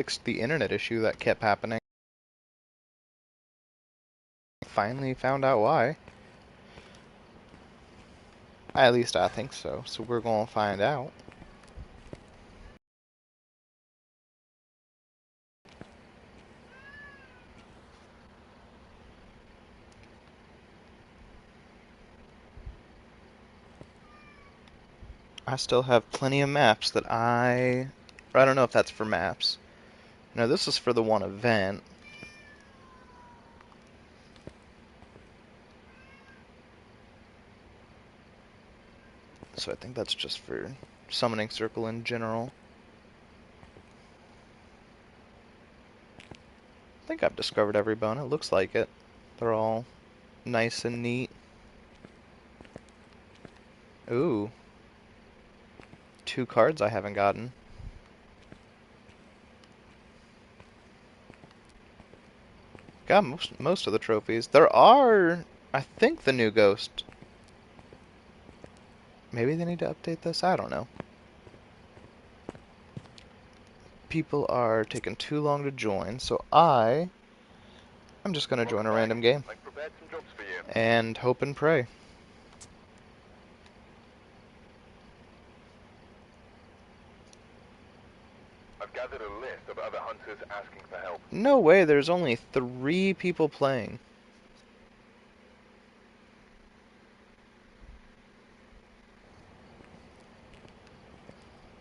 fixed the internet issue that kept happening. Finally found out why. At least I think so. So we're gonna find out. I still have plenty of maps that I don't know if that's for maps. No, this is for the one event. So I think that's just for Summoning Circle in general. I think I've discovered every bone. It looks like it. They're all nice and neat. Ooh. 2 cards I haven't gotten. Got most of the trophies. There are, I think, the new ghost. Maybe they need to update this? I don't know. People are taking too long to join, so I'm just gonna join a random game. And hope and pray. I've gathered a list of other hunters asking for help. No way, there's only 3 people playing.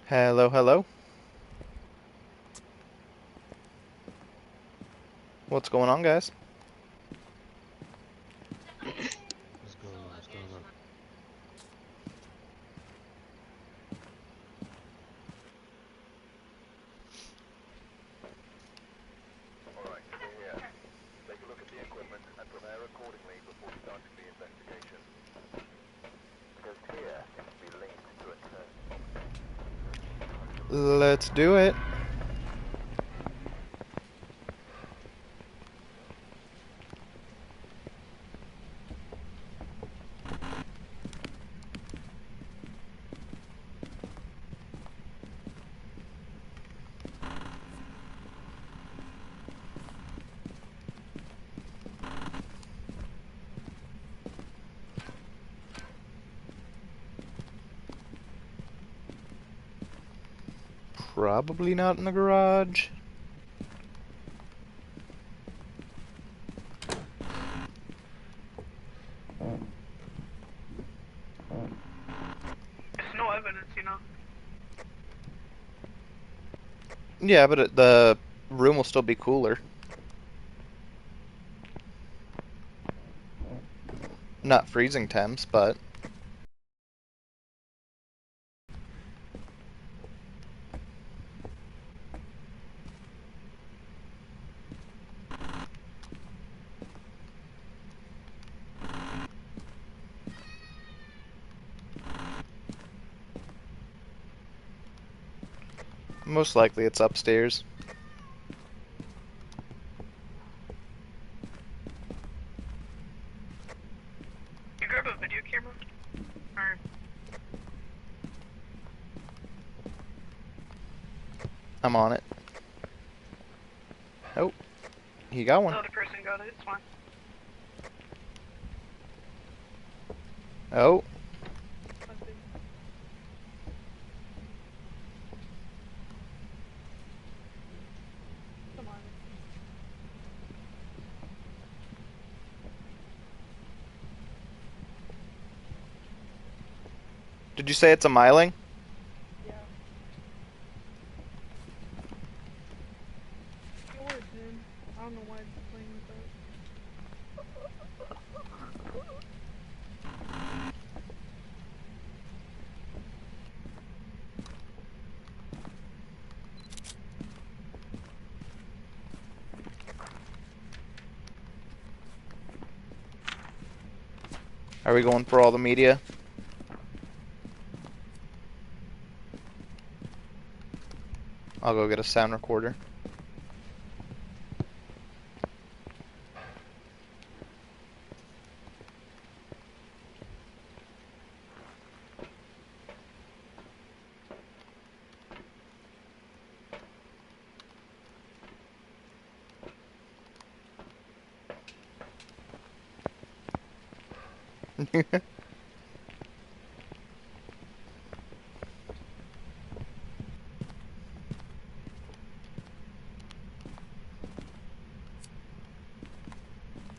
Hello, hello. What's going on, guys? What's going on? What's going on? Alright, we're here. Take a look at the equipment and prepare accordingly before starting the investigation. Because here seems to be linked to a curse. Let's do it. Probably not in the garage. There's no evidence, you know. Yeah, but the room will still be cooler. Not freezing temps, but... most likely it's upstairs. You grab a video camera? Or I'm on it. Oh, he got one. the other person got it, it's fine. Oh, Come on. did you say it's a miling? Yeah. It was him. I don't know why it's playing with that. Are we going for all the media? I'll go get a sound recorder. I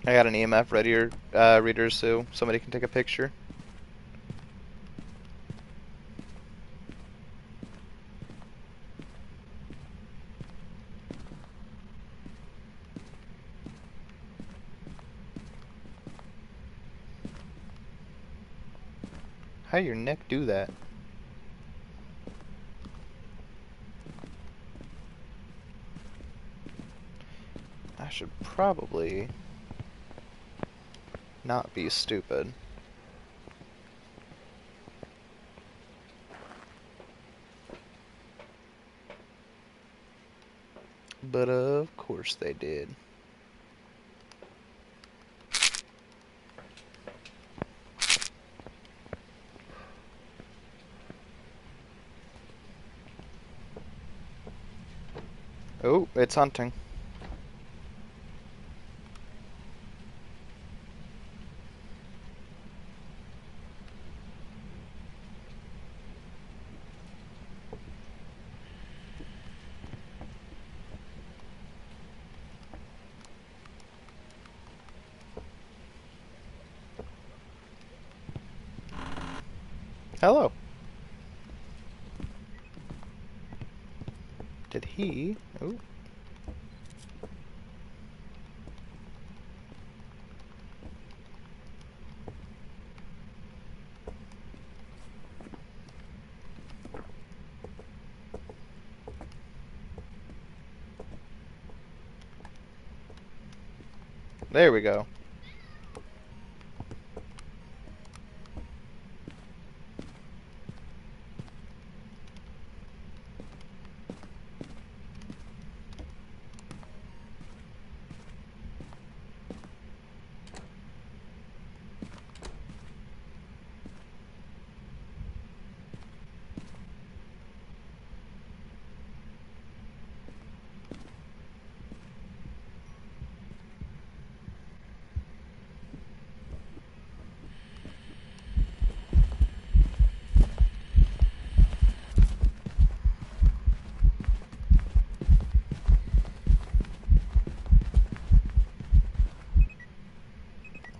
got an EMF reader so somebody can take a picture. How your neck do that? I should probably not be stupid. But of course they did. Oh, it's hunting. Hello. Did he? Oh. There we go.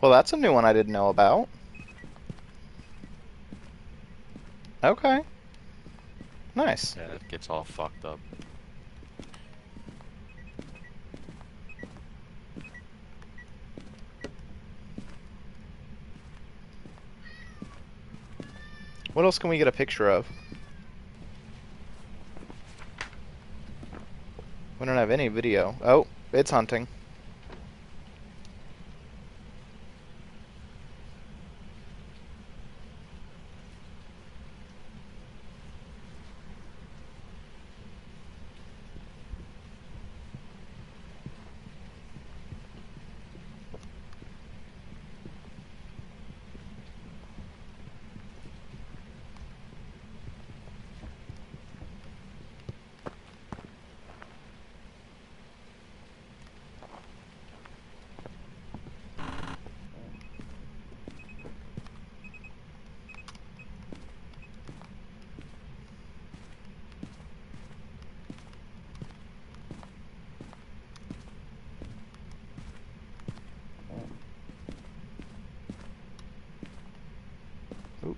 Well, that's a new one I didn't know about. Okay. Nice. Yeah, it gets all fucked up. What else can we get a picture of? We don't have any video. Oh, it's hunting. Oop.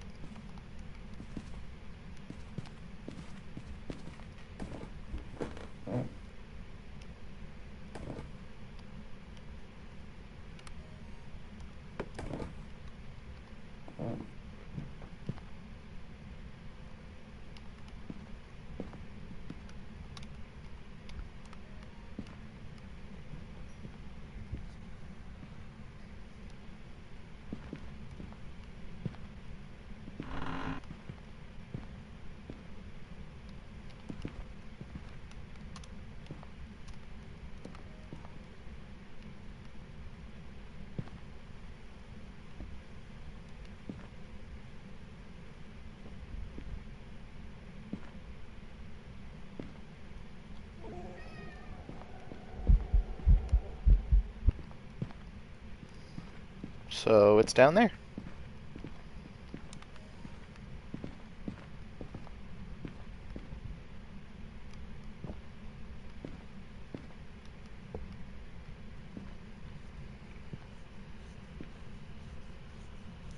So it's down there.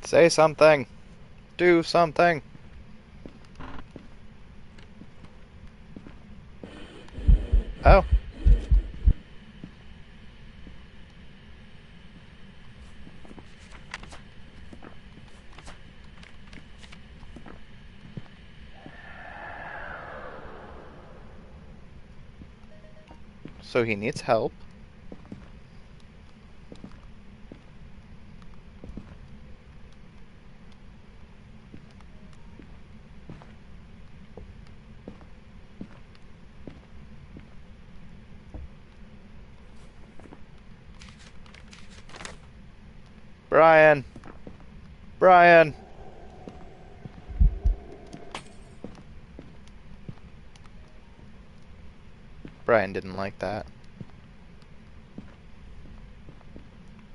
Say something. Do something. Oh. So he needs help. Brian. Brian. Brian didn't like that.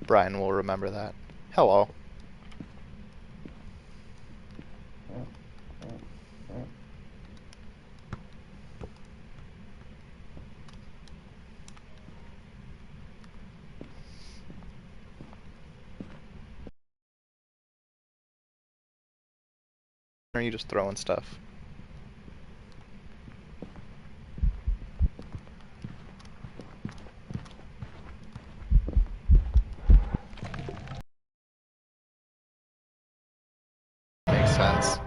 Brian will remember that. Hello. Or are you just throwing stuff? Makes sense.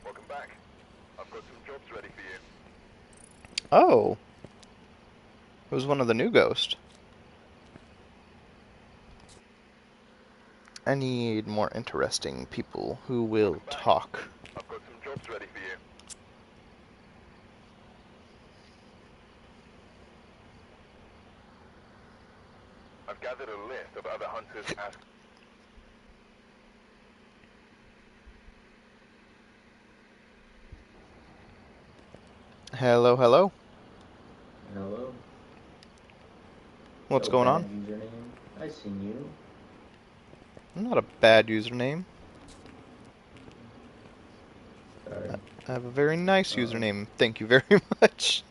Welcome back. I've got some jobs ready for you. Oh. It was one of the new ghosts. I need more interesting people who will talk. I've got some jobs ready for you. I've gathered a list of other hunters asked. Hello, hello. Hello? What's Yo, going bad on? username. I seen you. Not a bad username. Sorry. I have a very nice Um, username. Thank you very much.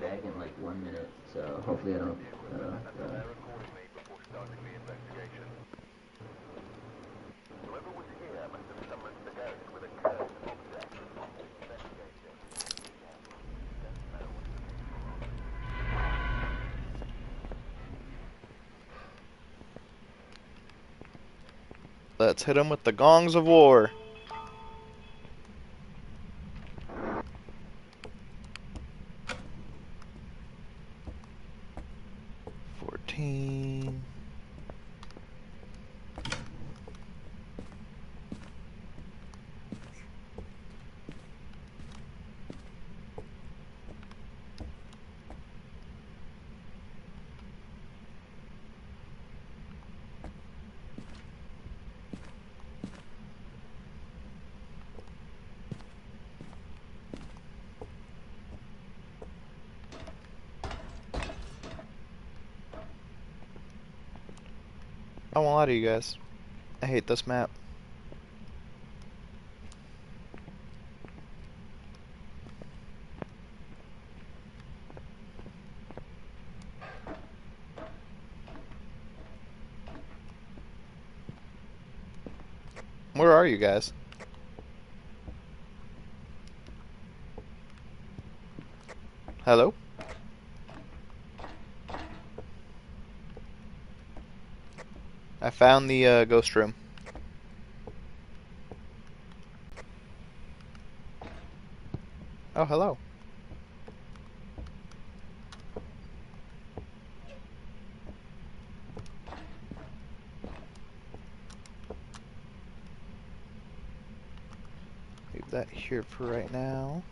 back in like 1 minute, so hopefully I don't, And prepare accordingly before starting the investigation. Whoever was here must have summoned the ghost with a cursed object. Investigating. Don't know what's looking for. Let's hit him with the gongs of war. 14. I won't lie to you guys. I hate this map. Where are you guys? Hello? I found the ghost room. Oh, hello. Leave that here for right now.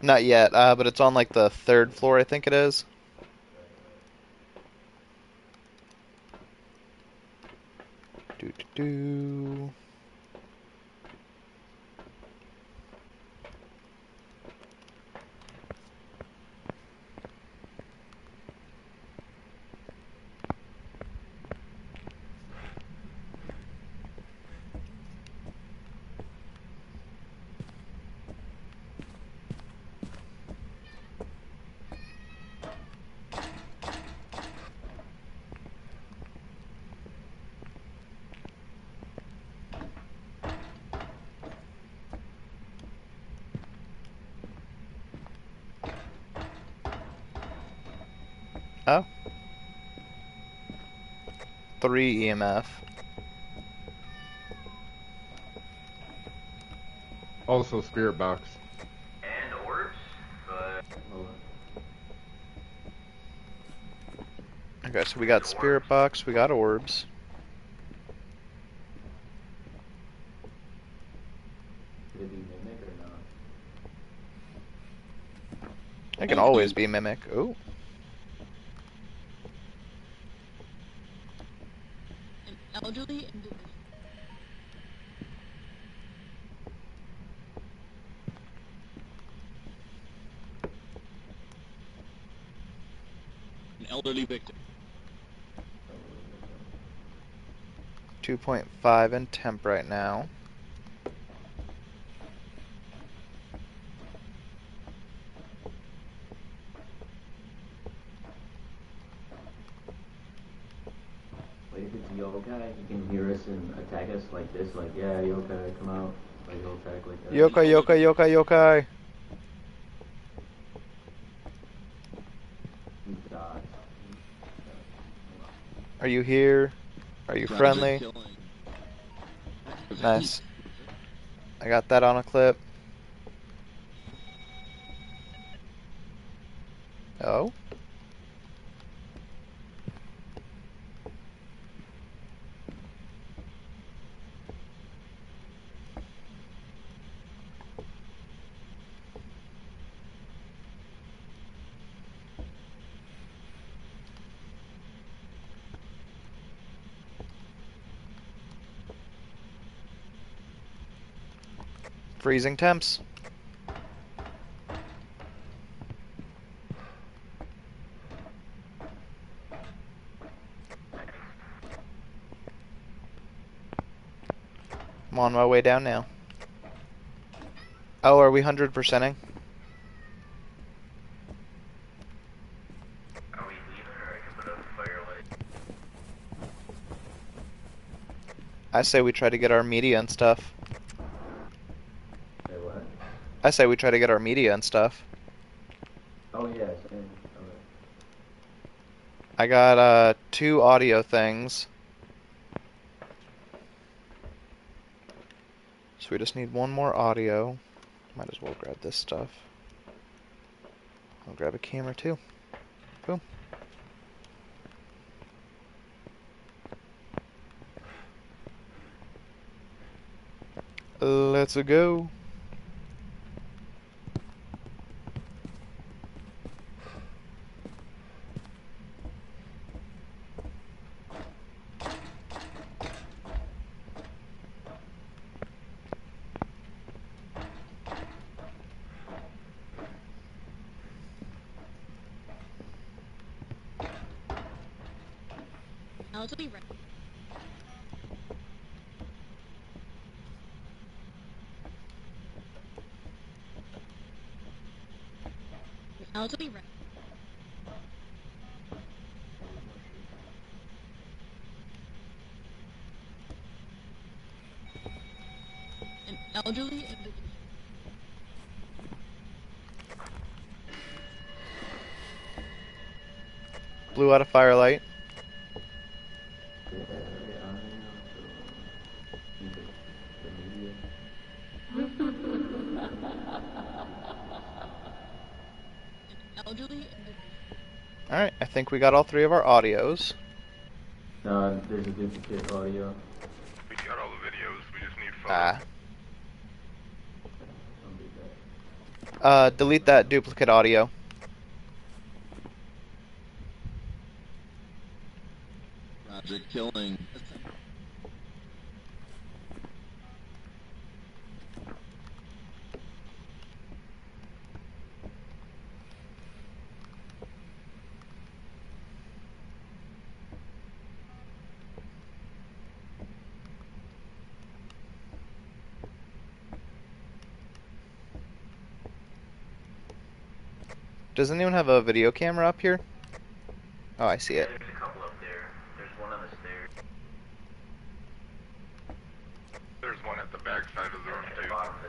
Not yet, but it's on like the third floor, I think it is. Do do do. Oh. 3 EMF. Also, spirit box. And orbs, but Okay, so we got spirit box, we got orbs. Could it be mimic or not? It can always be mimic. Oh. An elderly individual. An elderly victim. 2.5 in temp right now. Wait, if it's yokai, he can hear us and attack us like this, like, yeah, yokai, come out. Like, he'll attack like that. Yokai, yokai, yokai, yokai. He dodged. Are you here? Are you friendly? Nice. I got that on a clip. Oh? Freezing temps. I'm on my way down now. Oh, are we 100%ing? are we leaving or I can put up a firelight? I say we try to get our media and stuff. Say what? I say we try to get our media and stuff. Oh, yeah, same. Okay. I got 2 audio things. So we just need 1 more audio. Might as well grab this stuff. I'll grab a camera too. Boom. Let's go. Elderly re- an elderly re- an elderly individual. Blew out a firelight. Yeah, I need the media. An elderly individual. Alright, I think we got all 3 of our audios. No, there's a duplicate audio. We got all the videos, we just need photos. Ah. I'll do that. Delete that duplicate audio. Project killing. Does anyone have a video camera up here? Oh, I see Yeah, it. there's a couple up there. There's one on the stairs. There's one at the back side of the room, At the too. bottom of the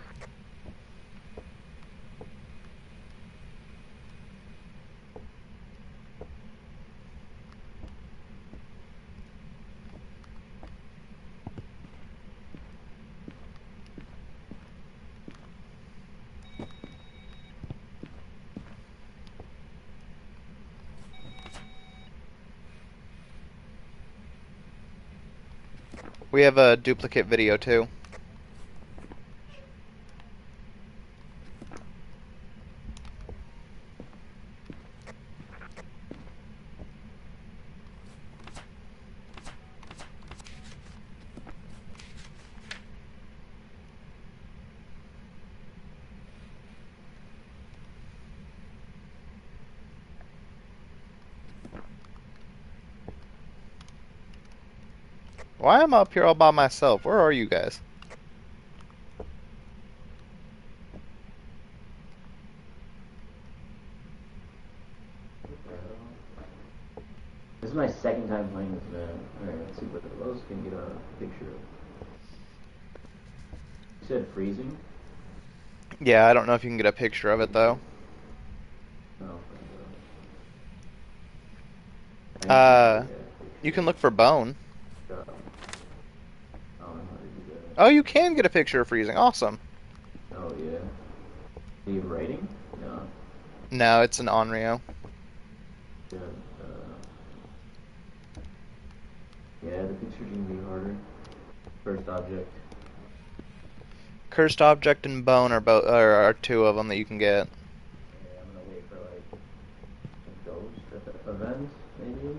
We have a duplicate video too. Why am I up here all by myself? Where are you guys? This is my second time playing this map. Alright, let's see what else can get a picture of. You said freezing? Yeah, I don't know if you can get a picture of it though. No. You can look for bone. I don't know how to do that. Oh, you can get a picture of freezing. Awesome. Oh yeah. Are you writing? No. No, it's an Onryo. Yeah. Yeah, the picture's gonna be harder. First object. Cursed object and bone are both are two of them that you can get. Yeah, I'm gonna wait for like a ghost event, maybe.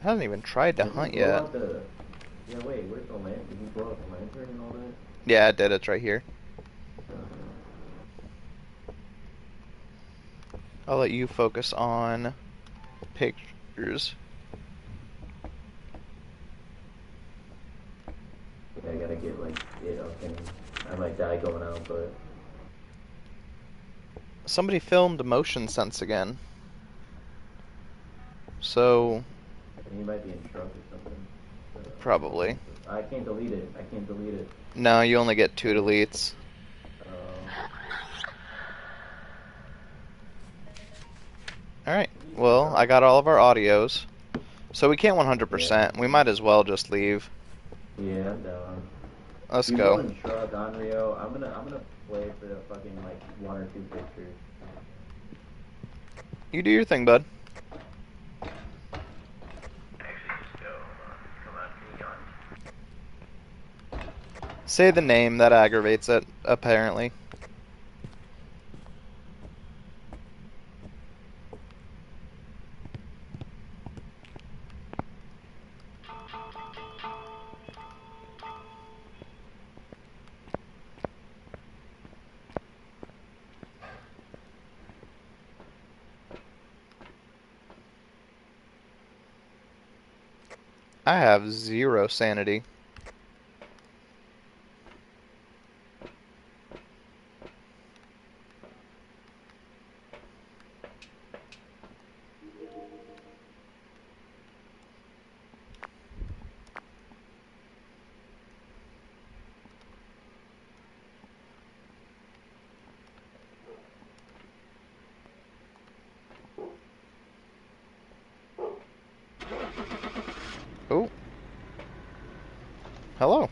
I haven't even tried to Did hunt you blow yet. out the... Yeah, wait, where's the lamp? Did you blow out the lantern and all that? Yeah, I did. It's right here. Uh, I'll let you focus on pictures. yeah, I gotta get like it up and I might die going out, but Somebody filmed motion sense again. So, he might be in truck or something. probably. I can't delete it. I can't delete it. No, you only get 2 deletes. Alright, well, I got all of our audios. So we can't 100%. We might as well just leave. Yeah, I'm down. Let's You go. in truck on Rio. I'm gonna play for the fucking like 1 or 2 pictures. You do your thing, bud. Actually, just go. Come on, Neon. Say the name, that aggravates it, apparently. I have 0 sanity. Oh. Hello.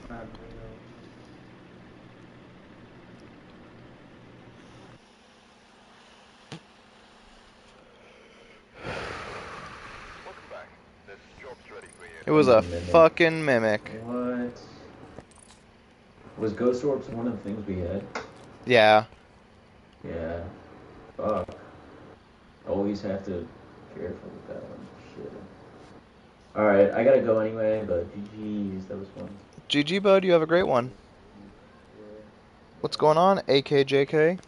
Welcome back. This job's ready for you. It was a fucking mimic. What? Was Ghost Orbs one of the things we had? Yeah. Yeah. Fuck. Always have to be careful with that one. Shit. Alright, I gotta go anyway, but GG's, that was fun. GG, bud. You have a great one. Yeah. What's going on, AKJK?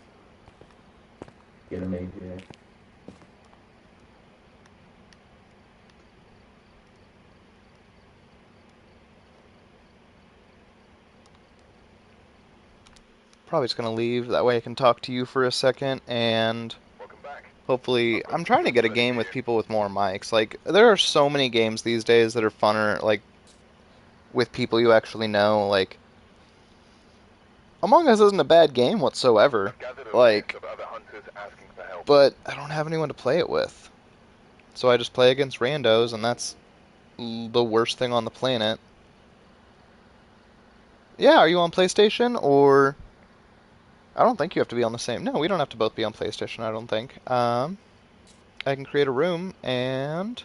Get him, AJ. Probably just gonna leave. That way I can talk to you for a second, and Welcome back. hopefully, I'm trying to get a game with people with more mics. Like, there are so many games these days that are funner, like, with people you actually know. Like, Among Us isn't a bad game whatsoever. Gathered a Like, list of other hunters asking for help. but I don't have anyone to play it with. So I just play against randos, and that's the worst thing on the planet. Yeah, are you on PlayStation, or... I don't think you have to be on the same... No, we don't have to both be on PlayStation, I don't think. I can create a room, and...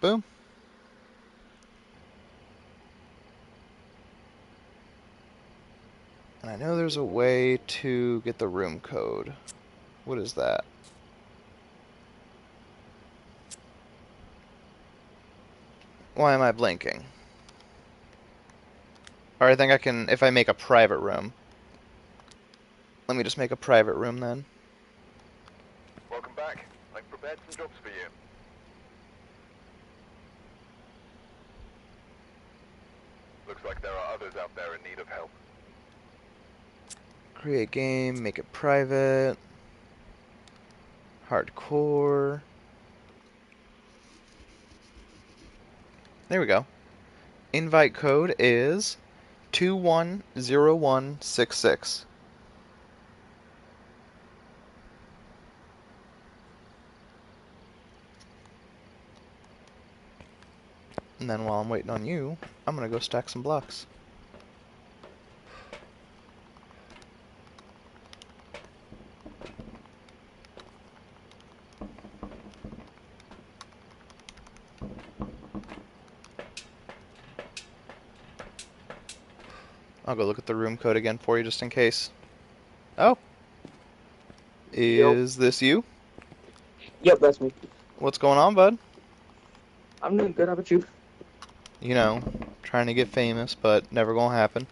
boom. And I know there's a way to get the room code. What is that? Why am I blinking? Or I think I can, if I make a private room. Let me just make a private room then. Welcome back. I've prepared some jobs for you. Looks like there are others out there in need of help. Create game, make it private. Hardcore. There we go. Invite code is 210166. And then while I'm waiting on you, I'm gonna go stack some blocks. I'll go look at the room code again for you just in case. Oh. Is this you? Yep, that's me. What's going on, bud? I'm doing good. How about you? You know, trying to get famous, but never gonna happen.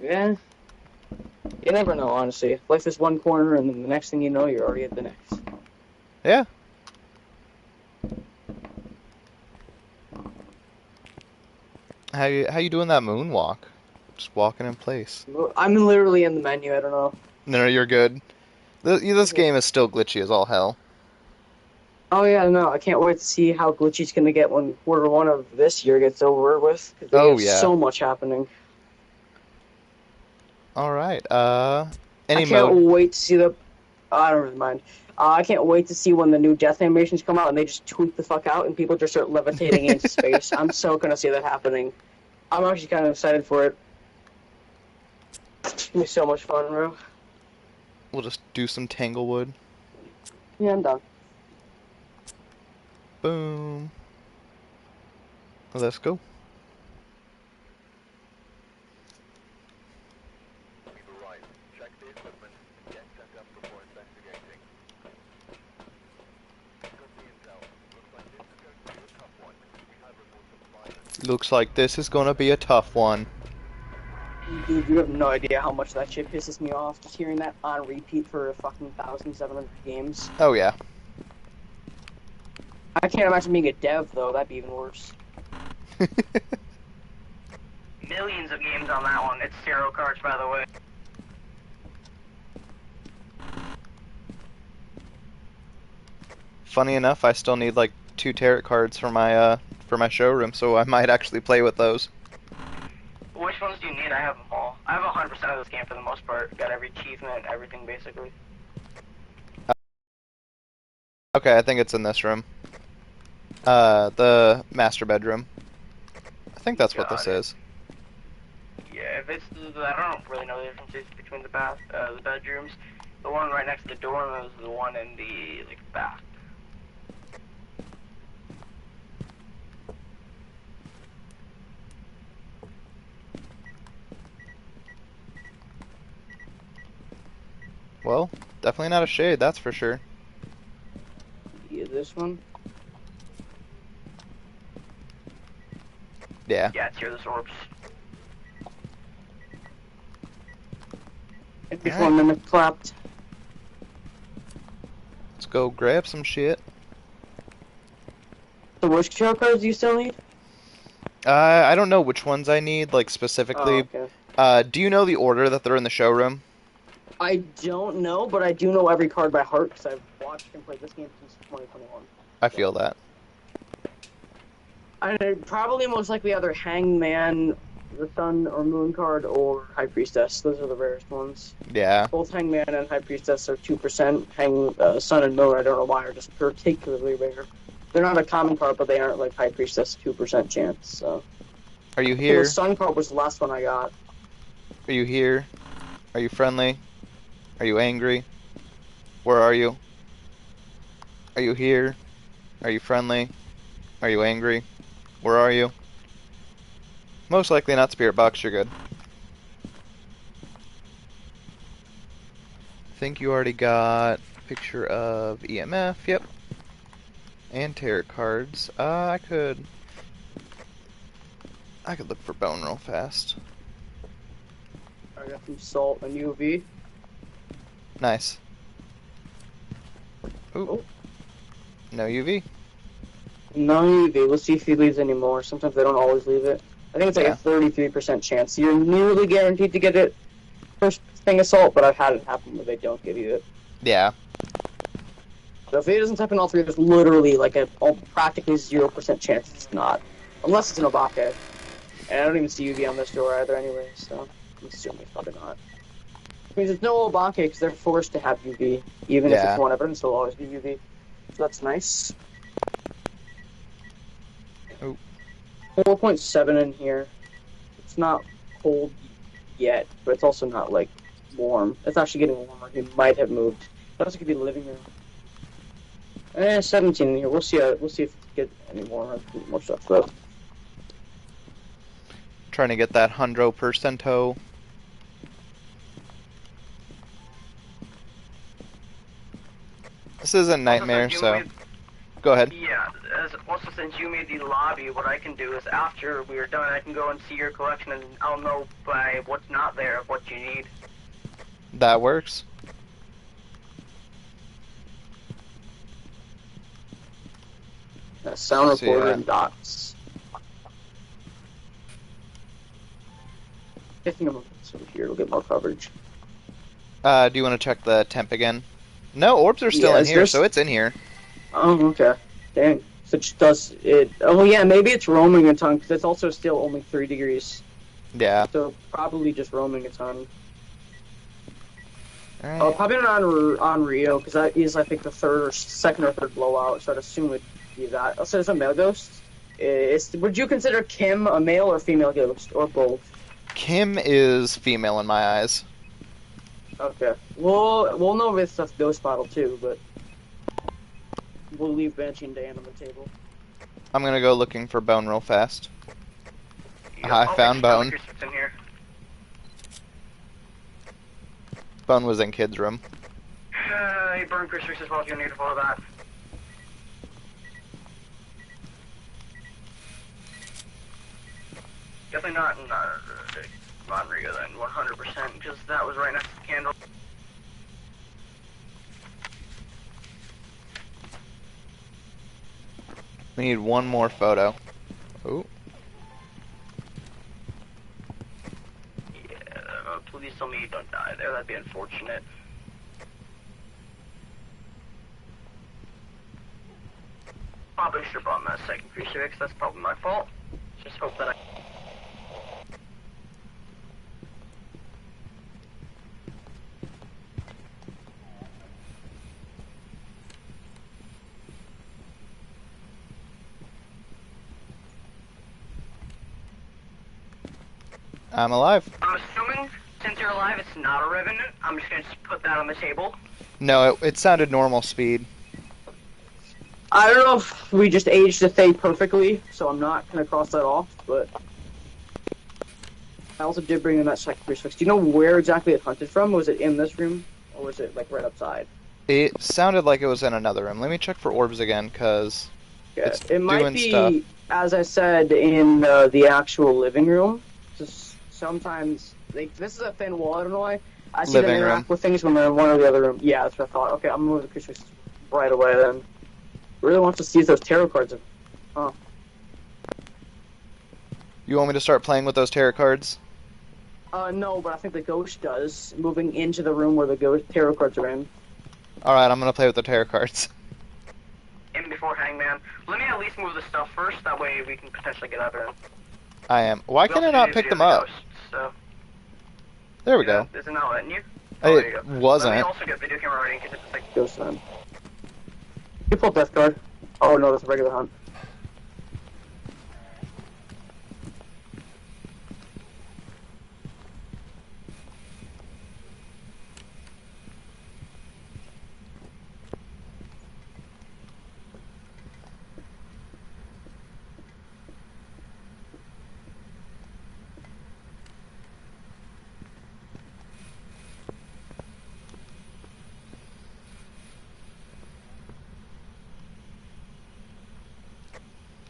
Yeah. You never know, honestly. Life is one corner, and then the next thing you know, you're already at the next. Yeah. How you doing that moonwalk? Just walking in place. I'm literally in the menu. I don't know. No, you're good. This game is still glitchy as all hell. Oh yeah, no. I can't wait to see how glitchy it's gonna get when quarter one of this year gets over with. 'Cause they have Yeah. so much happening. All right. I Any can't mode? wait to see the. I don't really mind. I can't wait to see when the new death animations come out and they just tweak the fuck out and people just start levitating into space. I'm so gonna see that happening. I'm actually kind of excited for it. It's gonna be so much fun, bro. We'll just do some Tanglewood. Yeah, I'm done. Boom. Let's go. We've arrived. Check the equipment and get set up before investigating. Got the intel. Looks like this is going to be a tough one. We have reports of violence. Looks like this is gonna be a tough one. Dude, you have no idea how much that shit pisses me off. Just hearing that on repeat for a fucking 1,700 games. Oh yeah. I can't imagine being a dev though. That'd be even worse. Millions of games on that one. It's 0 cards, by the way. Funny enough, I still need like 2 tarot cards for my showroom, so I might actually play with those. Which ones do you need? I have them all. I have 100% of this game for the most part. Got every achievement, everything basically. Okay, I think it's in this room. The master bedroom. I think that's what this is. Yeah, if it's, I don't really know the differences between the bedrooms. The one right next to the door is the one in the back. Well, definitely not a shade, that's for sure. Yeah, this one. Yeah. Yeah, tear this orbs. And before Alright. Mimic clapped. Let's go grab some shit. So which trail cards do you still need? I don't know which ones I need, like, Oh, specifically. okay. Do you know the order that they're in the showroom? I don't know, but I do know every card by heart because I've watched and played this game since 2021. I feel that. I'd probably most likely either Hangman, the Sun or Moon card, or High Priestess. Those are the rarest ones. Yeah. Both Hangman and High Priestess are 2%. Sun and Moon, I don't know why, are just particularly rare. They're not a common card, but they aren't like High Priestess 2% chance. So. Are you The here? Sun card was the last one I got. Are you here? Are you friendly? Are you angry? Where are you? Are you here? Are you friendly? Are you angry? Where are you? Most likely not Spirit Box, you're good. I think you already got a picture of EMF, yep. And tarot cards. I could look for bone real fast. I got some Salt and UV. Nice. Ooh. Oh. No UV. No UV. Let's see if he leaves anymore. Sometimes they don't always leave it. I think it's like Yeah. a 33% chance. You're nearly guaranteed to get it first thing Assault, but I've had it happen where they don't give you it. Yeah. So if he doesn't type in all three, there's literally like a practically 0% chance it's not. Unless it's an Obake. And I don't even see UV on this door either anyway, so I'm assuming it's probably not. Which means it's no Obake because they're forced to have UV. Even if Yeah. it's one evidence, there'll always be UV. So that's nice. Oh. 4.7 in here. It's not cold yet, but it's also not like warm. It's actually getting warmer. It might have moved. That also could be the living room. 17 in here. We'll see if it gets any warmer. More stuff though. Trying to get that 100%. This isn't Nightmare, so go ahead. Yeah, also since you made the lobby, what I can do is after we're done, I can go and see your collection and I'll know by what's not there of what you need. That works. Sound Let's see recorder that. and dots. I think I'm gonna put this over here. We'll get more coverage. Do you want to check the temp again? No, orbs are still Yeah, in is here, there- so it's in here. Oh, okay. Dang. So it does it? Oh yeah, maybe it's roaming a ton because it's also still only 3 degrees. Yeah. So probably just roaming a ton. Alright. Oh, probably not on Rio because that is I think the second or third blowout. So I'd assume it'd be that. Also, there's a male ghost. Would you consider Kim a male or female ghost or both? Kim is female in my eyes. Okay. We'll know if it's ghost bottle too, but we'll leave Banshee and Dan on the table. I'm gonna go looking for bone real fast. Yeah, I I'll found make bone. sure it's in here. Bone was in kid's room. You burn crucifix as well if you need to follow that. Definitely not in Rio then, 100%, because that was right next to the candle. We need one more photo. Ooh. Yeah, please tell me you don't die there, that'd be unfortunate. Probably should have brought that second crucifix, that's probably my fault. Just hope that I... I'm alive. I'm assuming, since you're alive, it's not a Revenant. I'm just gonna put that on the table. No, it sounded normal speed. I don't know if we just aged the thing perfectly, so I'm not gonna cross that off. But I also did bring in that second crucifix. Do you know where exactly it hunted from? Was it in this room Or was it, like, right outside? It sounded like it was in another room. Let me check for orbs again, because Yeah, it's it might doing be, stuff. as I said, in the actual living room. Just sometimes, like, this is a thin wall, I don't know why. I see them Living room. interact with things when they're in one or the other room. Yeah, that's what I thought. Okay, I'm moving the crucifix right away then. Really wants to see if those tarot cards are... You want me to start playing with those tarot cards? No, but I think the ghost does, moving into the room where the ghost tarot cards are in. Alright, I'm gonna play with the tarot cards. In before Hangman. Let me at least move the stuff first, that way we can potentially get out there. I am. Why can I not pick them up? So. There we go. Is it not letting you? Oh, there you It go. Let me wasn't. also get video camera ready, because it's like... Ghost time. You pull death card. Oh no, that's a regular hunt.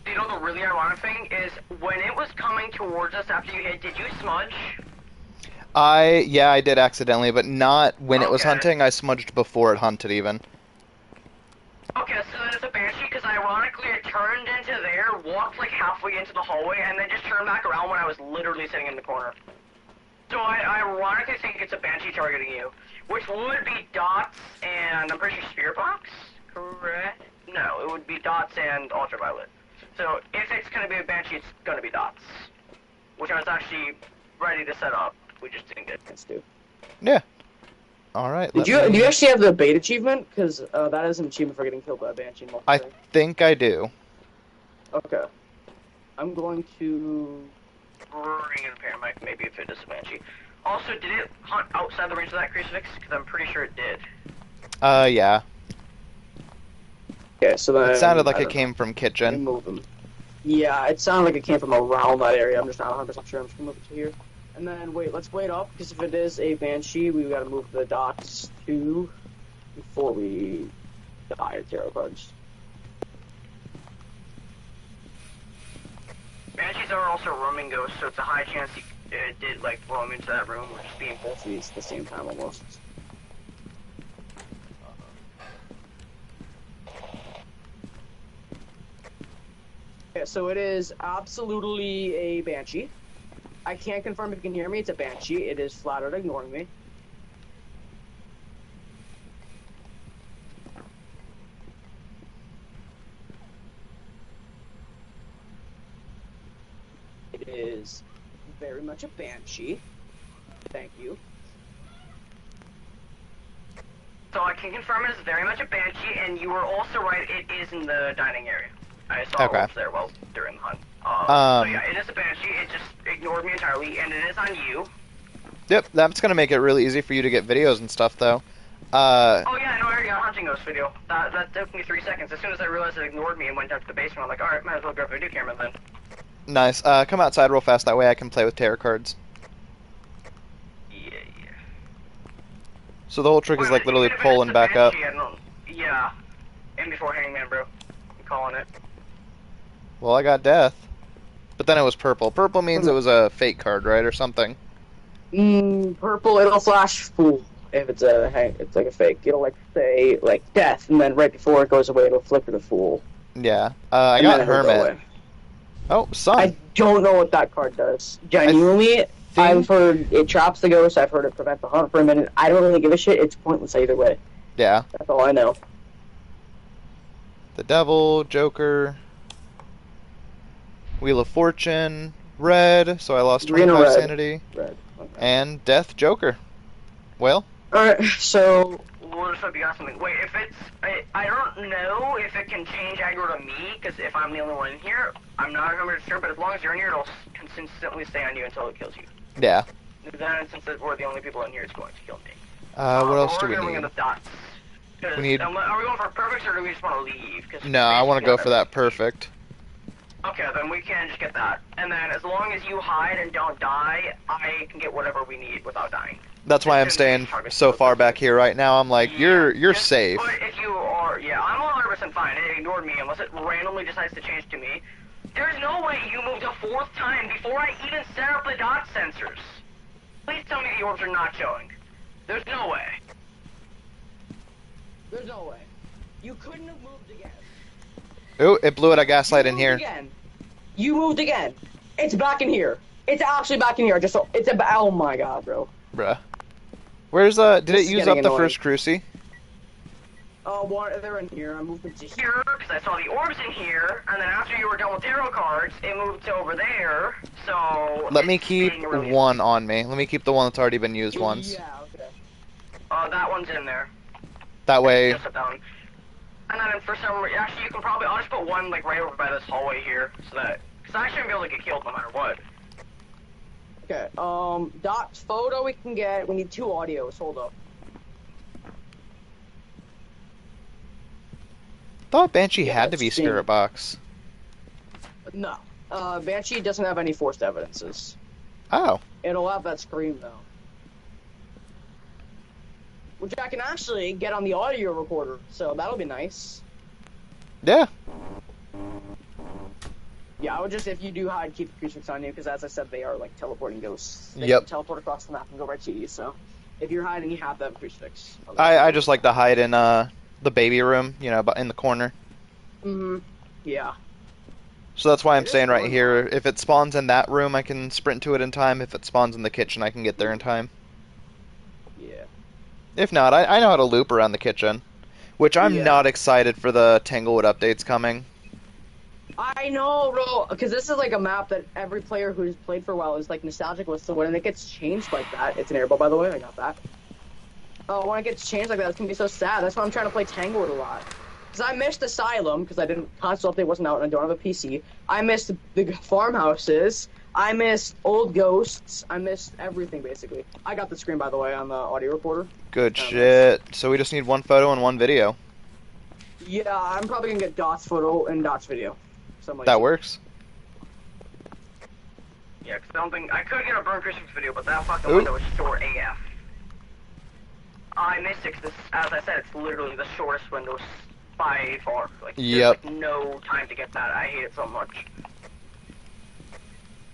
You know the really ironic thing is, when it was coming towards us after you hit, did you smudge? Yeah, I did accidentally, but not when it was Okay. hunting. I smudged before it hunted, even. Okay, so then it's a Banshee, because ironically it turned into there, walked like halfway into the hallway, and then just turned back around when I was literally sitting in the corner. So I ironically think it's a Banshee targeting you, which would be Dots and, I'm pretty sure Spirit Box? Correct? No, it would be Dots and Ultraviolet. So if it's going to be a Banshee, it's going to be Dots. Which I was actually ready to set up. We just didn't get it. Let's do. Yeah. Alright, Do you actually have the bait achievement? Because that is an achievement for getting killed by a Banshee. I think I do. Okay. I'm going to... Bring in Paramite, maybe if it is a Banshee. Also, did it hunt outside the range of that crucifix? Because I'm pretty sure it did. Yeah. Okay, so then... It sounded like I it don't came from know. Let me kitchen. move them. Yeah, it sounded like it came from around that area. I'm just not 100% sure. I'm just going to move it to here. And then, wait, let's wait up, because if it is a Banshee, we've got to move the dots to... before we die at tarot cards. Banshees are also roaming ghosts, so it's a high chance he did, like, roam into that room, which is being Both of these at the same time, almost. Okay, so it is absolutely a Banshee. I can't confirm if you can hear me. It's a Banshee. It is flat out ignoring me. It is very much a Banshee. Thank you. So I can confirm it is very much a Banshee, and you were also right, it is in the dining area. I saw Okay. wolves there during the hunt. So yeah, it is a Banshee, it just ignored me entirely, and it is on you. Yep, that's gonna make it really easy for you to get videos and stuff, though. Oh yeah, I know, I already got a hunting ghost video. That took me 3 seconds. As soon as I realized it ignored me and went down to the basement, I'm like, alright, might as well grab a video camera then. Nice. Come outside real fast, that way I can play with tarot cards. Yeah. So the whole trick is, like, literally Even if pulling it's a back up. Banshee, I don't... Yeah. And before Hangman, bro. I'm calling it. Well, I got death. But then it was purple. Purple means it was a fake card, right, or something? Purple, it'll flash full if it's it's like a fake. It'll like say like death, and then right before it goes away, it'll flicker to full. Yeah. I And then got it'll go Hermit. away. Oh, Sun. I don't know what that card does. Genuinely, I've heard it traps the ghost. I've heard it prevent the hunt for a minute. I don't really give a shit. It's pointless either way. Yeah. That's all I know. The Devil, Joker, Wheel of Fortune, Red, so I lost Green or 25 red? sanity, Red. Okay. and Death, Joker. Well, Alright, so We'll just hope you got something. Wait, if it's... I don't know if it can change aggro to me, because if I'm the only one in here, I'm not 100% sure, but as long as you're in here, it'll consistently stay on you until it kills you. yeah. Then, since we're the only people in here, it's going to kill me. What else do we We're going to need? the dots. We need- Are we going for perfect, or do we just want to leave? 'Cause No, I want to go for basically- that perfect. Okay, then we can just get that. And then as long as you hide and don't die, I can get whatever we need without dying. That's why I'm staying so far back here right now. I'm like, you're just- safe. But if you are, yeah, I'm 100% fine. It ignored me unless it randomly decides to change to me. There's no way you moved a fourth time before I even set up the dot sensors. Please tell me the orbs are not showing. There's no way. There's no way. You couldn't have moved again. Ooh, it blew it a gaslight You in moved here. Again. You moved again. It's back in here. It's actually back in here. Oh my god, bro. Bruh. Where's did This it is use getting up the annoying. first cruci? Oh, well, they're in here. I moved them to here. Here, because I saw the orbs in here, and then after you were done with tarot cards, it moved to over there, so... Let me it's keep getting really- one on me. Let me keep the one that's already been used once. Yeah, okay. that one's in there. That way, Just sit down. And then for some reason, actually you can probably, I'll just put one like right over by this hallway here, so that, because I shouldn't be able to get killed no matter what. Okay, Dot's photo we can get. We need 2 audios. Hold up. thought Banshee Yeah, had to be that's Spirit Box. No. Banshee doesn't have any forced evidences. Oh. It'll have that scream, though. Which I can actually get on the audio recorder, so that'll be nice. Yeah. Yeah, I would just, if you do hide, keep the crucifix on you, because as I said, they are like teleporting ghosts. They Yep. can teleport across the map and go right to you, so if you're hiding, you have that crucifix. I just like to hide in the baby room, you know, in the corner. Yeah. So that's why I'm It is staying right fun. here. If it spawns in that room, I can sprint to it in time. If it spawns in the kitchen, I can get there in time. Yeah. If not, I know how to loop around the kitchen. Which I'm Yeah. not excited for the Tanglewood updates coming. I know, bro, because this is like a map that every player who's played for a while is like nostalgic with, so when it gets changed like that, it's an airball, by the way, I got that. Oh, when it gets changed like that, it's gonna be so sad. That's why I'm trying to play Tanglewood a lot. Because I missed Asylum, because I didn't, console update wasn't out and I don't have a PC. I missed the farmhouses. I missed old ghosts. I missed everything, basically. I got the screen, by the way, on the audio recorder. Good shit. So we just need one photo and one video. Yeah, I'm probably gonna get Dot's photo and Dot's video. Something like That works. Yeah, because I don't think, I could get a burn Christmas video, but that fucking Ooh. window is short AF. I missed it, 'cause this, as I said, it's literally the shortest window by far. Like, Yep. there's like no time to get that. I hate it so much.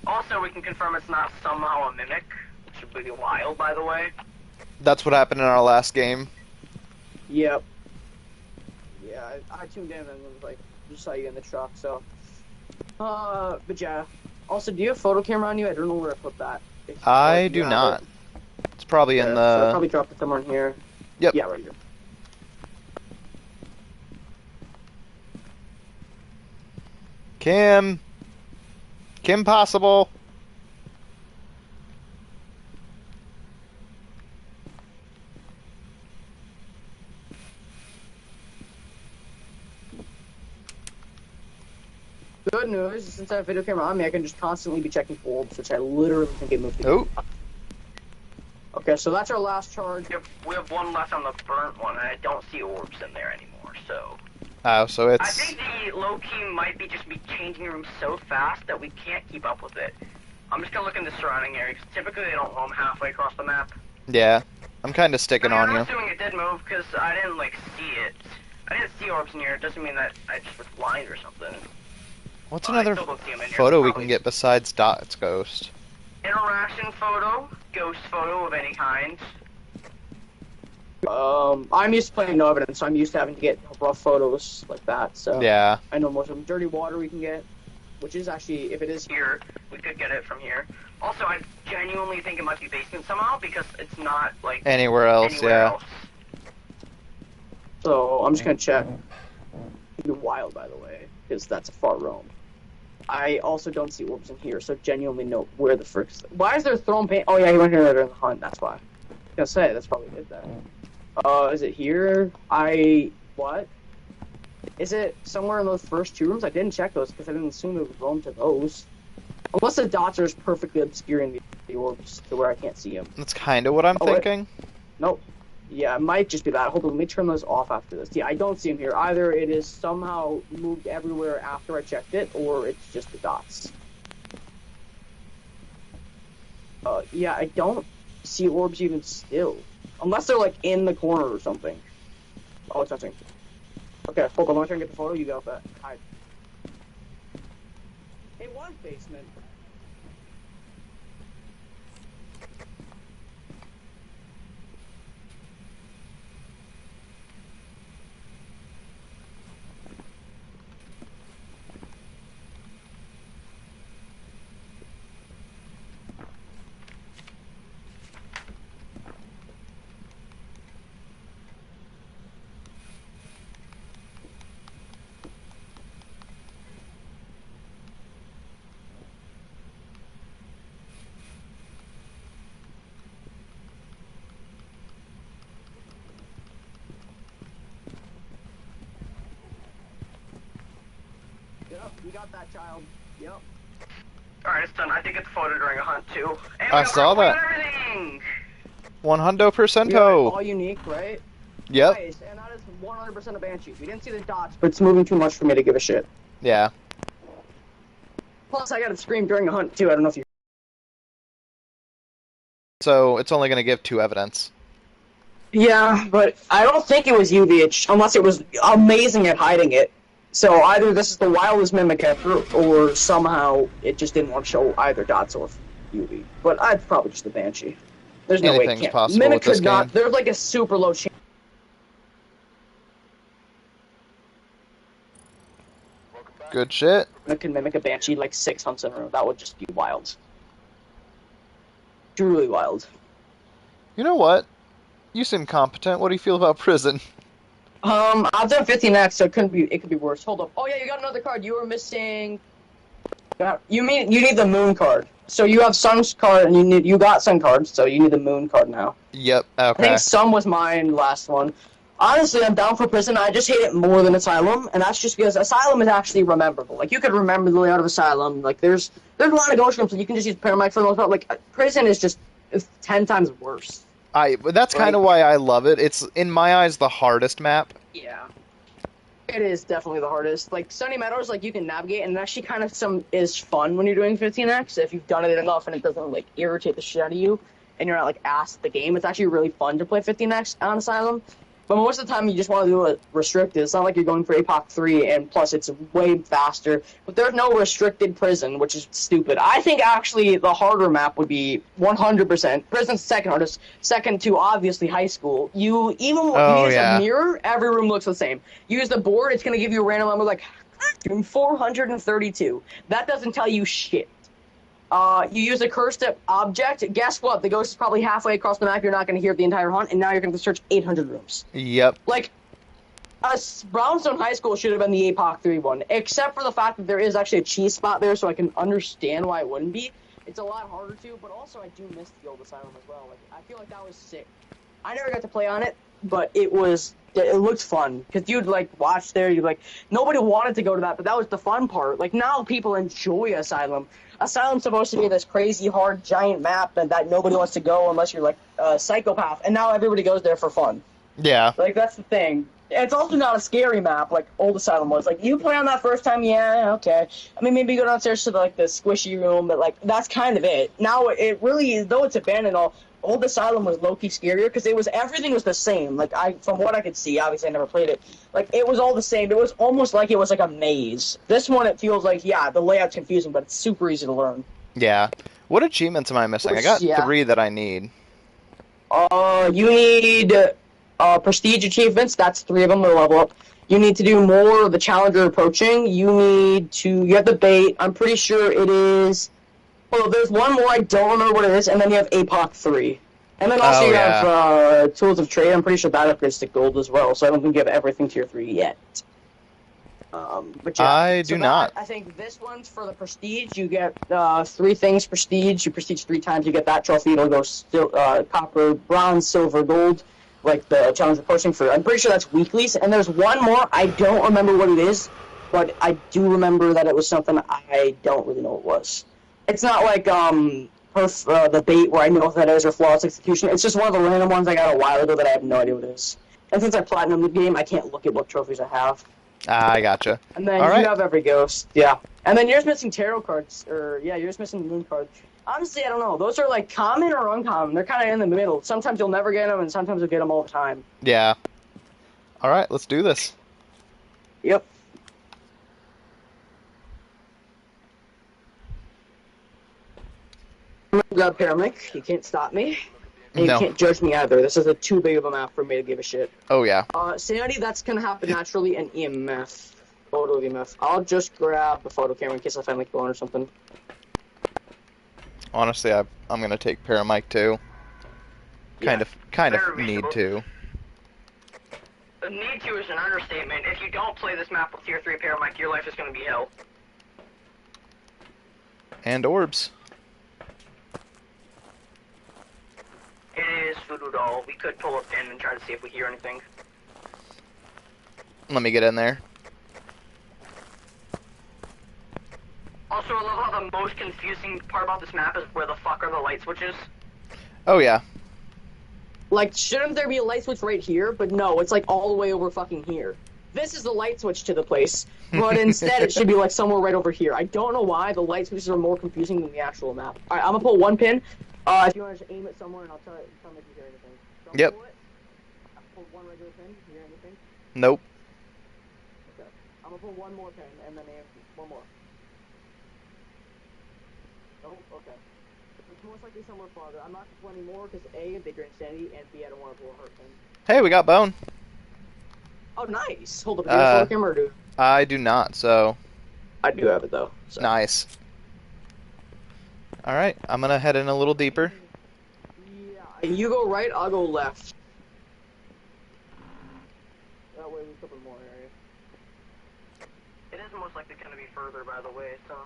Also, we can confirm it's not somehow a mimic, which would be wild, by the way. That's what happened in our last game. Yep. Yeah, I tuned in and was like, just saw you in the truck, so. But yeah. Also, do you have photo camera on you? I don't know where I put that. I do not. It's probably in So I the... probably dropped it somewhere in here. Yep. Yeah, right here. Kim Possible. Good news, since I have video camera on me, I can just constantly be checking for orbs, which I literally think it moved. Oh. Okay, so that's our last charge. We have one left on the burnt one, and I don't see orbs in there anymore, so... Oh, so I it's... think the low-key might be just me changing rooms so fast that we can't keep up with it. I'm just gonna look in the surrounding area, because typically they don't roam halfway across the map. Yeah. I'm kind of sticking on I'm you. assuming it did move, because I didn't, like, see it. I didn't see orbs in here. It doesn't mean that I just was blind or something. What's I another still don't see 'em in here, photo we probably. can get besides Dot's ghost? Interaction photo, ghost photo of any kind. I'm used to playing no evidence, so I'm used to having to get rough photos like that, so. Yeah. I know most of them. Dirty water we can get, which is actually, if it is Here, we could get it from here. Also, I genuinely think it might be basement somehow, because it's not, like, Anywhere else, anywhere yeah. else. So I'm just gonna check. It'd be wild, by the way, because that's a far roam. I also don't see orbs in here, so genuinely know where the first. Why is there throwing paint? Oh yeah, he went here during the hunt. That's why. I was gonna say that's probably did that. Is it here? What? Is it somewhere in those first 2 rooms? I didn't check those because I didn't assume it would roam to those. Unless the dots are just perfectly obscuring the orbs to where I can't see them. That's kind of what I'm Oh, wait. thinking. Nope. Yeah, it might just be that. Hold on, let me turn those off after this. Yeah, I don't see them here. Either it is somehow moved everywhere after I checked it, or it's just the dots. Yeah, I don't see orbs even still. Unless they're, like, in the corner or something. Oh, it's touching. Okay, hold on, let me try and get the photo. You go that. Hide. It was basement. Yep, you got that, child. Yep. Alright, it's done. I did get the photo during a hunt, too. And I saw that. everything! 100%. Yeah, all unique, right? Yep. Nice, and that is 100% a Banshee. We didn't see the dots, but it's moving too much for me to give a shit. Yeah. Plus, I got it screamed during a hunt, too. I don't know if you... So it's only going to give 2 evidence. Yeah, but I don't think it was UVH, unless it was amazing at hiding it. So either this is the wildest mimic ever, or somehow it just didn't want to show either dots or UV. But I'd probably just the Banshee. There's no way it Anything's can't. possible Mimic with this could not. game. There's like a super low chance. Good shit. It can mimic a Banshee like 6 hunts in a row. That would just be wild. Truly wild. You know what? You seem competent. What do you feel about prison? I've done 15x, so it could be worse. Hold up. Oh yeah, you got another card. You were missing. You need the moon card. So you have Sun's card, and you got Sun card, so you need the moon card now. Yep. I Okay. think Sun was mine last one. Honestly, I'm down for prison. I just hate it more than Asylum, and that's just because Asylum is actually rememberable. Like, you could remember the layout of Asylum. Like, there's a lot of ghost rooms that you can just use Paramite for the most part. Like, prison is just 10 times worse. That's kind of why I love it. It's, in my eyes, the hardest map. Yeah. It is definitely the hardest. Like, Sunny Meadows, like, you can navigate, and it actually kind of is fun when you're doing 15x. If you've done it enough and it doesn't, like, irritate the shit out of you, and you're not, like, ass at the game, it's actually really fun to play 15x on Asylum. But most of the time, you just want to do it restricted. It's not like you're going for APOC 3, and plus it's way faster. But there's no restricted prison, which is stupid. I think, actually, the harder map would be 100%. Prison's second hardest, second to, obviously, high school. You use a mirror, every room looks the same. You use the board, it's going to give you a random number like 432. That doesn't tell you shit. You use a cursed object. Guess what? The ghost is probably halfway across the map. You're not going to hear the entire hunt, and now you're going to search 800 rooms. Yep. Like, Brownstone High School should have been the APOC 3 one, except for the fact that there is actually a cheese spot there, so I can understand why it wouldn't be. It's a lot harder to, but also I do miss the old Asylum as well. Like, I feel like that was sick. I never got to play on it, but it looked fun, because you'd, like, watch there, nobody wanted to go to that, but that was the fun part. Like, now people enjoy Asylum. Asylum's supposed to be this crazy, hard, giant map and that nobody wants to go unless you're, like, a psychopath, and now everybody goes there for fun. Yeah. Like, that's the thing. It's also not a scary map like old Asylum was. Like, you play on that first time, yeah, okay. I mean, maybe you go downstairs to, like, the squishy room, but, like, that's kind of it. Now, it really is, though it's abandoned, old Asylum was low-key scarier because everything was the same. Like, from what I could see, obviously I never played it, like, it was all the same. It was almost like it was like a maze. This one, it feels like, yeah, the layout's confusing, but it's super easy to learn. Yeah. What achievements am I missing? I got 3 that I need. You need prestige achievements. That's 3 of them to level up. You need to do more of the challenger approaching. You have the bait. I'm pretty sure it is... Well, there's one more, I don't remember what it is, and then you have APOC 3. And then also have Tools of Trade. I'm pretty sure that upgrades to gold as well, so I don't think you have everything tier 3 yet. But yeah, I do not. I think this one's for the prestige. You get 3 things prestige. You prestige 3 times, you get that trophy. It'll go copper, bronze, silver, gold, like the challenge approaching for. I'm pretty sure that's weeklies. And there's one more, I don't remember what it is, but I do remember that it was something I don't really know what it was. It's not like the bait where I know what that is or flawless execution. It's just one of the random ones I got a while ago that I have no idea what it is. And since I platinum the game, I can't look at what trophies I have. Ah, I gotcha. And then All you right. have every ghost, yeah. And then you're just missing tarot cards, or yeah, you're just missing moon cards. Honestly, I don't know. Those are like common or uncommon. They're kind of in the middle. Sometimes you'll never get them, and sometimes you'll get them all the time. Yeah. All right, let's do this. Yep. I'm gonna grab Paramic. You can't stop me. And you No. can't judge me either. This is too big of a map for me to give a shit. Oh yeah. Sanity, that's gonna happen naturally, and EMF. Photo EMF. I'll just grab the photo camera in case I find like bone or something. Honestly, I'm gonna take Paramike too. Kind of very need reasonable. to. Need to is an understatement. If you don't play this map with tier 3 Paramike, your life is going to be hell. And orbs. It is voodoo doll. We could pull a pin and try to see if we hear anything. Let me get in there. Also, I love how the most confusing part about this map is where the fuck are the light switches? Oh yeah. Like, shouldn't there be a light switch right here? But no, it's like all the way over fucking here. This is the light switch to the place, but instead it should be like somewhere right over here. I don't know why the light switches are more confusing than the actual map. Alright, I'm gonna pull one pin. If you want to just aim it somewhere and I'll tell me if you hear anything. Don't Yep. pull it. I pulled one regular pin. You hear anything? Nope. Okay. I'm gonna pull one more pin and then aim one more. Oh, okay. It's most likely somewhere farther. I'm not gonna pull any more because A, they drain sanity, and B, I don't want to pull a hurt pin. Hey, we got bone. Oh, nice. Hold up, do you have a photo camera or do? I do not, so I do have it though. So. nice. All right, I'm gonna head in a little deeper. Yeah. You go right, I'll go left. That way we cover more area. It is most likely going to be further, by the way, so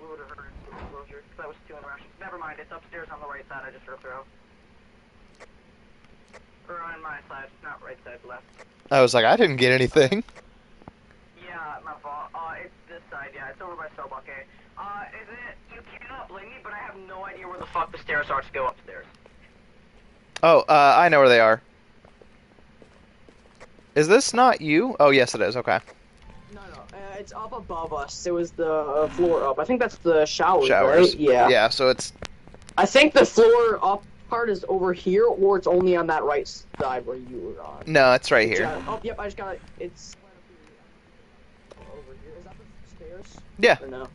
we would have heard it closer. That was 2 interactions. Never mind, it's upstairs on the right side. I just heard a throw. Or on my side, not right side, left. I was like, I didn't get anything. Yeah, my fault. It's this side, yeah. It's over by Starbuck, eh? Is it... You cannot blame me, but I have no idea where the fuck the stairs are to go upstairs. Oh, I know where they are. Is this not you? Oh, yes, it is. Okay. No, it's up above us. It was the floor up. I think that's the showers, Showers. right? Yeah. Yeah, so it's... I think the floor up part is over here, or it's only on that right side where you were on. No, it's right here. Oh, yep, I just got it. It's over here. Is that the stairs? Yeah. Or no?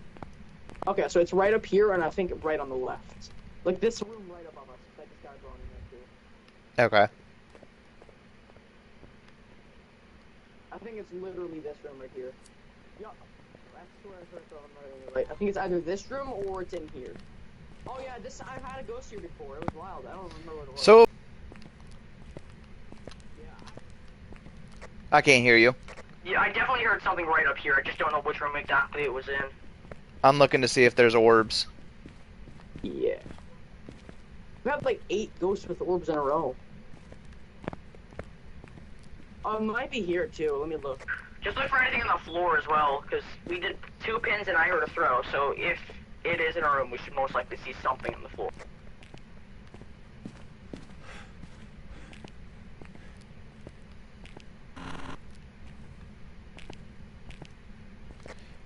Okay, so it's right up here, and I think right on the left. Like this room right above us. I just got it drawn in there too. Okay. I think it's literally this room right here. Yup. That's where I heard from right. I think it's either this room or it's in here. Oh yeah, this I've had a ghost here before. It was wild. I don't remember what it was. So... Yeah. I can't hear you. Yeah, I definitely heard something right up here. I just don't know which room exactly it was in. I'm looking to see if there's orbs. Yeah. We have like 8 ghosts with orbs in a row. It might be here too. Let me look. Just look for anything on the floor as well, because we did 2 pins and I heard a throw, so if it is in a room, we should most likely see something on the floor.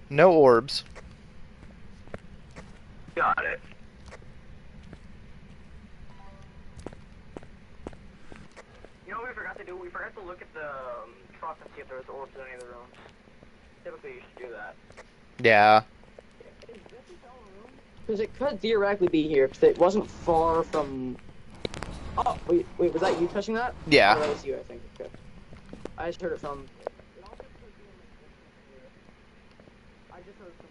No orbs. Got it. You know what we forgot to do? We forgot to look at the truck and see if there was orbs in any of the rooms. Typically, you should do that. Yeah. Because it could theoretically be here, because it wasn't far from... Oh, wait, was that you touching that? Yeah. Oh, that was you, I think. Okay. I just heard it from... I just heard it from...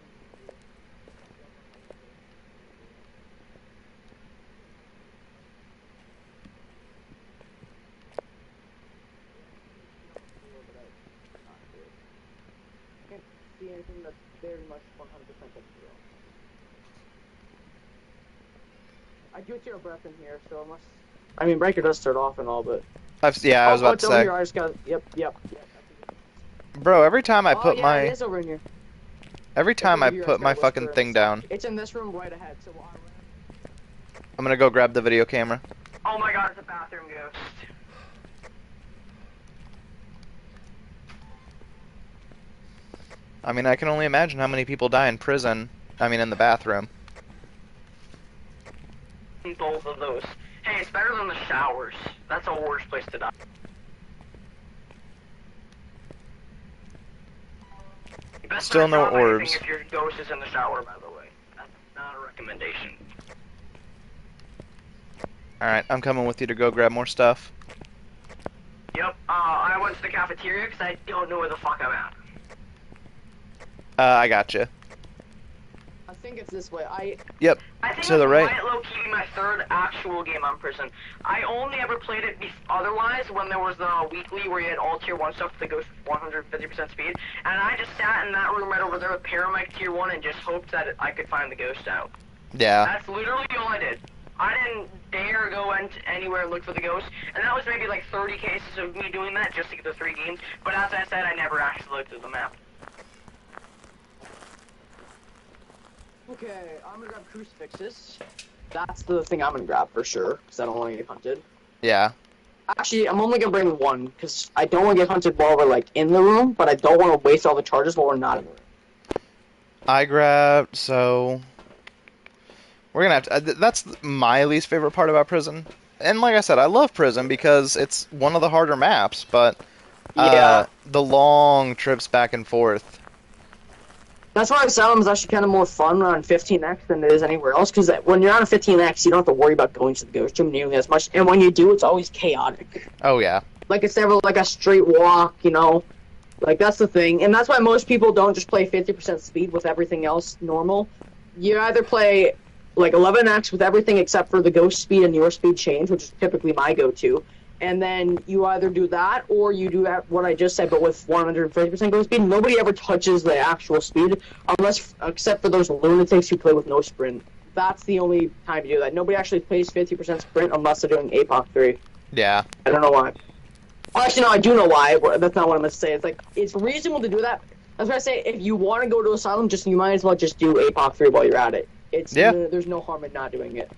Can't see anything that's very much 100% up here. I do hear a breath in here, so unless... I mean, breaker does start off and all, but... Yeah, I was about it's to over say. here. I just got... Yep. Bro, every time I put yeah, my... it is over in here. Every time It's I over here. put just my gotta fucking whisper thing and down. It's in this room right ahead, so... I'm gonna go grab the video camera. Oh my god, it's a bathroom ghost. I mean, I can only imagine how many people die in prison. I mean, in the bathroom. Both of those. Hey, it's better than the showers. That's a worse place to die. You best Still not no drop anything orbs. if your ghost is in the shower, by the way. That's not a recommendation. Alright, I'm coming with you to go grab more stuff. Yep, I went to the cafeteria because I don't know where the fuck I'm at. I gotcha. I think it's this way. Yep, I think to the it right. might low-key be my third actual game on Prison. I only ever played it otherwise when there was the weekly where you had all tier 1 stuff that goes 150% speed, and I just sat in that room right over there with Paramike tier 1 and just hoped that I could find the ghost out. Yeah. That's literally all I did. I didn't dare go anywhere and look for the ghost, and that was maybe like 30 cases of me doing that just to get the 3 games, but as I said, I never actually looked at the map. Okay, I'm gonna grab crucifixes. That's the thing I'm gonna grab for sure, because I don't want to get hunted. Yeah. Actually, I'm only gonna bring one, because I don't want to get hunted while we're, like, in the room, but I don't want to waste all the charges while we're not in the room. I grabbed, so... We're gonna have to... that's my least favorite part about Prison. And like I said, I love Prison because it's one of the harder maps, but... Yeah. The long trips back and forth. That's why Asylum is actually kind of more fun on 15x than it is anywhere else, because when you're on a 15x, you don't have to worry about going to the ghost room nearly as much, and when you do, it's always chaotic. Oh, yeah. Like, it's never like a straight walk, you know? Like, that's the thing, and that's why most people don't just play 50% speed with everything else normal. You either play, like, 11x with everything except for the ghost speed and your speed change, which is typically my go-to, and then you either do that, or you do what I just said, but with 150% ghost speed. Nobody ever touches the actual speed, except for those lunatics who play with no sprint. That's the only time you do that. Nobody actually plays 50% sprint unless they're doing APOC 3. Yeah. I don't know why. Actually, no, I do know why. That's not what I'm going to say. It's like, it's reasonable to do that. That's why I say, if you want to go to Asylum, you might as well just do APOC 3 while you're at it. There's no harm in not doing it.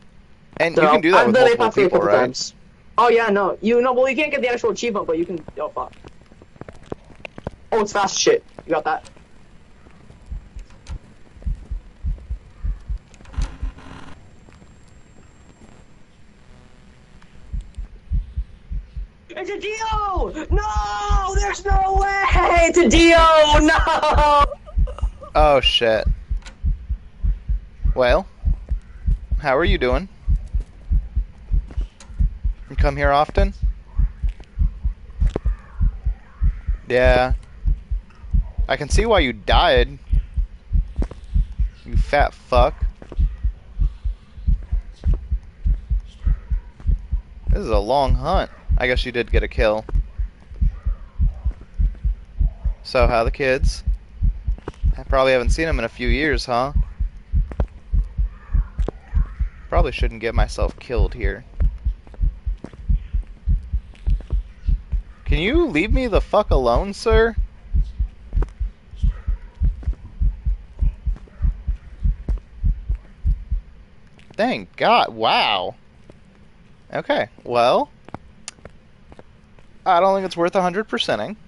And so, you can do that with multiple people, right? Times. Oh yeah, no. Well, you can't get the actual achievement, but you can. Oh fuck. Oh, it's fast as shit. You got that? It's a Dio! No! There's no way! It's a Dio! No! Oh shit. Well, how are you doing? You come here often? Yeah. I can see why you died. You fat fuck. This is a long hunt. I guess you did get a kill. So, how the kids? I probably haven't seen them in a few years, huh? Probably shouldn't get myself killed here. Can you leave me the fuck alone, sir? Thank God. Wow. Okay, well, I don't think it's worth 100%ing.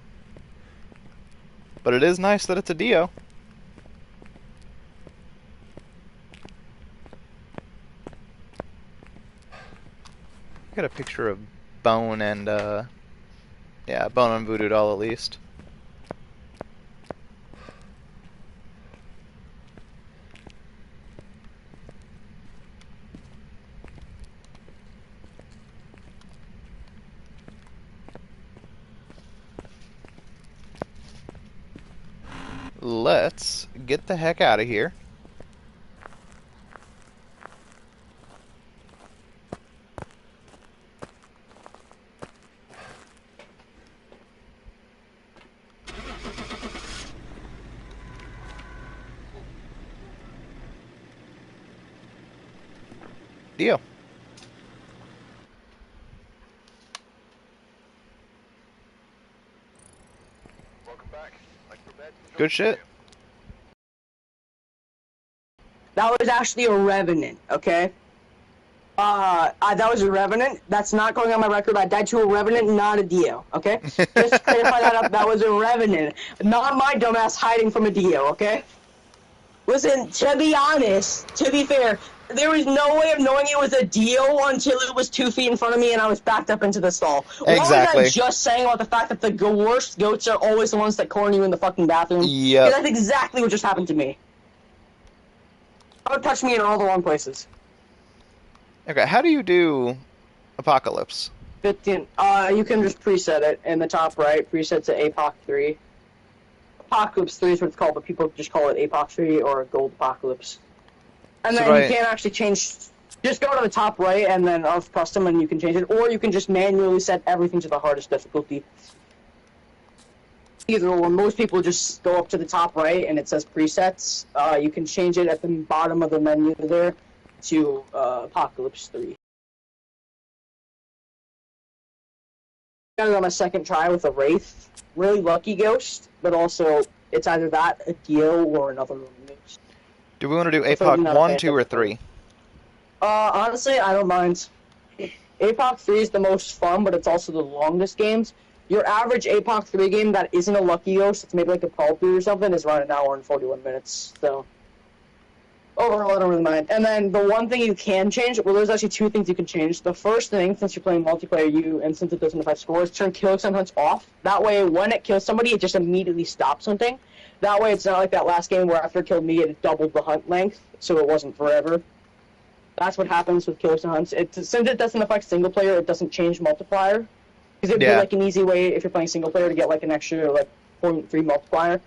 But it is nice that it's a Dio. I got a picture of Bone and, yeah, Bone and Voodoo Doll at least. Let's get the heck out of here. Deal. Welcome back. Like prepared to Good shit. That was actually a Revenant, okay? That was a Revenant. That's not going on my record. I died to a Revenant, not a Dio, okay? Just to clarify that up, that was a Revenant. Not my dumbass hiding from a Dio, okay? Listen, to be honest, to be fair, there was no way of knowing it was a Dio until it was 2 feet in front of me and I was backed up into the stall. What was I Exactly. just saying about the fact that the worst goats are always the ones that corner you in the fucking bathroom? Yep. Because that's exactly what just happened to me. Don't touch me in all the wrong places. Okay, how do you do Apocalypse? 15. You can just preset it in the top right. Preset to APOC 3. Apocalypse 3 is what it's called, but people just call it APOC 3 or Gold Apocalypse. And So then do you I- can't actually change. Just go to the top right and then of custom and you can change it, or you can just manually set everything to the hardest difficulty. Either or. Most people just go up to the top right and it says presets. You can change it at the bottom of the menu there to Apocalypse 3. Got it on my second try with a Wraith. Really lucky ghost, but also it's either that, a Dio, or another ghost. Do we want to do Preferably APOC not a 1, Phantom. 2, or 3? Honestly, I don't mind. APOC 3 is the most fun, but it's also the longest games. Your average APOC 3 game that isn't a lucky ghost, it's maybe like a Paul 3 or something, is around an hour and 41 minutes. So overall, I don't really mind. And then the one thing you can change, well, there's actually 2 things you can change. The first thing, since you're playing multiplayer, and since it doesn't affect scores, turn kill hunts off. That way, when it kills somebody, it just immediately stops hunting. That way, it's not like that last game where after it killed me, it doubled the hunt length, so it wasn't forever. That's what happens with kills and hunts. Since it doesn't affect single player, it doesn't change multiplier. Because it'd be Yeah. like an easy way, if you're playing single player, to get like an extra like 0.3 multiplier.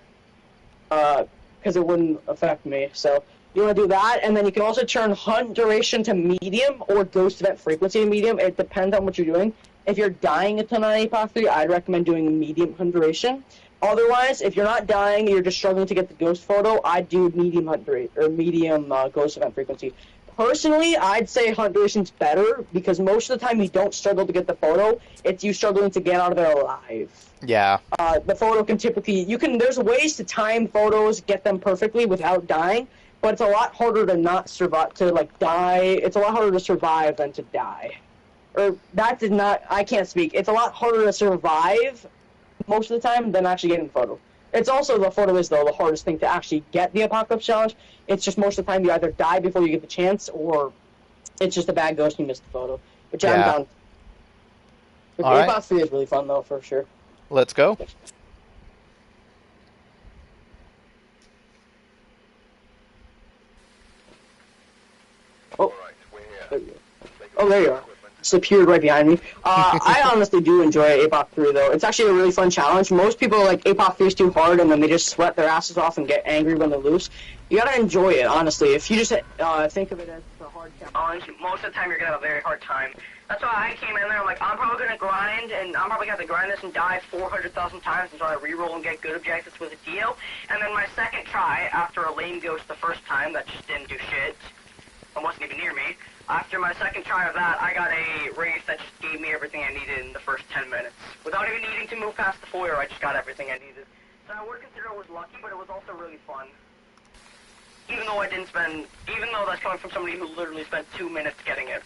Because it wouldn't affect me. So you want to do that, and then you can also turn hunt duration to medium or ghost event frequency to medium. It depends on what you're doing. If you're dying a ton on APOC 3, I'd recommend doing medium hunt duration. Otherwise, if you're not dying and you're just struggling to get the ghost photo, I'd do medium hunt duration or medium ghost event frequency. Personally, I'd say hunt duration's better because most of the time you don't struggle to get the photo. It's you struggling to get out of there alive. Yeah. The photo can typically there's ways to time photos, get them perfectly without dying, but it's a lot harder to not survive die. It's a lot harder to survive than to die. I can't speak. It's a lot harder to survive most of the time than actually getting the photo. It's also, the photo is, though, the hardest thing to actually get the Apocalypse Challenge. It's just most of the time you either die before you get the chance, or it's just a bad ghost and you miss the photo. Which I'm Yeah. down. But All right. APOC 3 is really fun, though, for sure. Let's go. Oh, Right, we're here. there you go. Oh, there you are. Just appeared right behind me. I honestly do enjoy APOC 3, though. It's actually a really fun challenge. Most people are like, APOC 3 is too hard, and then they just sweat their asses off and get angry when they lose. You gotta enjoy it, honestly. If you just think of it as a hard challenge, Most of the time you're gonna have a very hard time. That's why I came in there, I'm like, I'm probably gonna grind, and I'm probably gonna have to grind this and die 400,000 times until I reroll and get good objectives with a Dio. And then my second try, after a lame ghost the first time that just didn't do shit, and wasn't even near me, after my second try of that, I got a Wraith that just gave me everything I needed in the first 10 minutes. Without even needing to move past the foyer, I just got everything I needed. So I would consider it was lucky, but it was also really fun. Even though that's coming from somebody who literally spent 2 minutes getting it.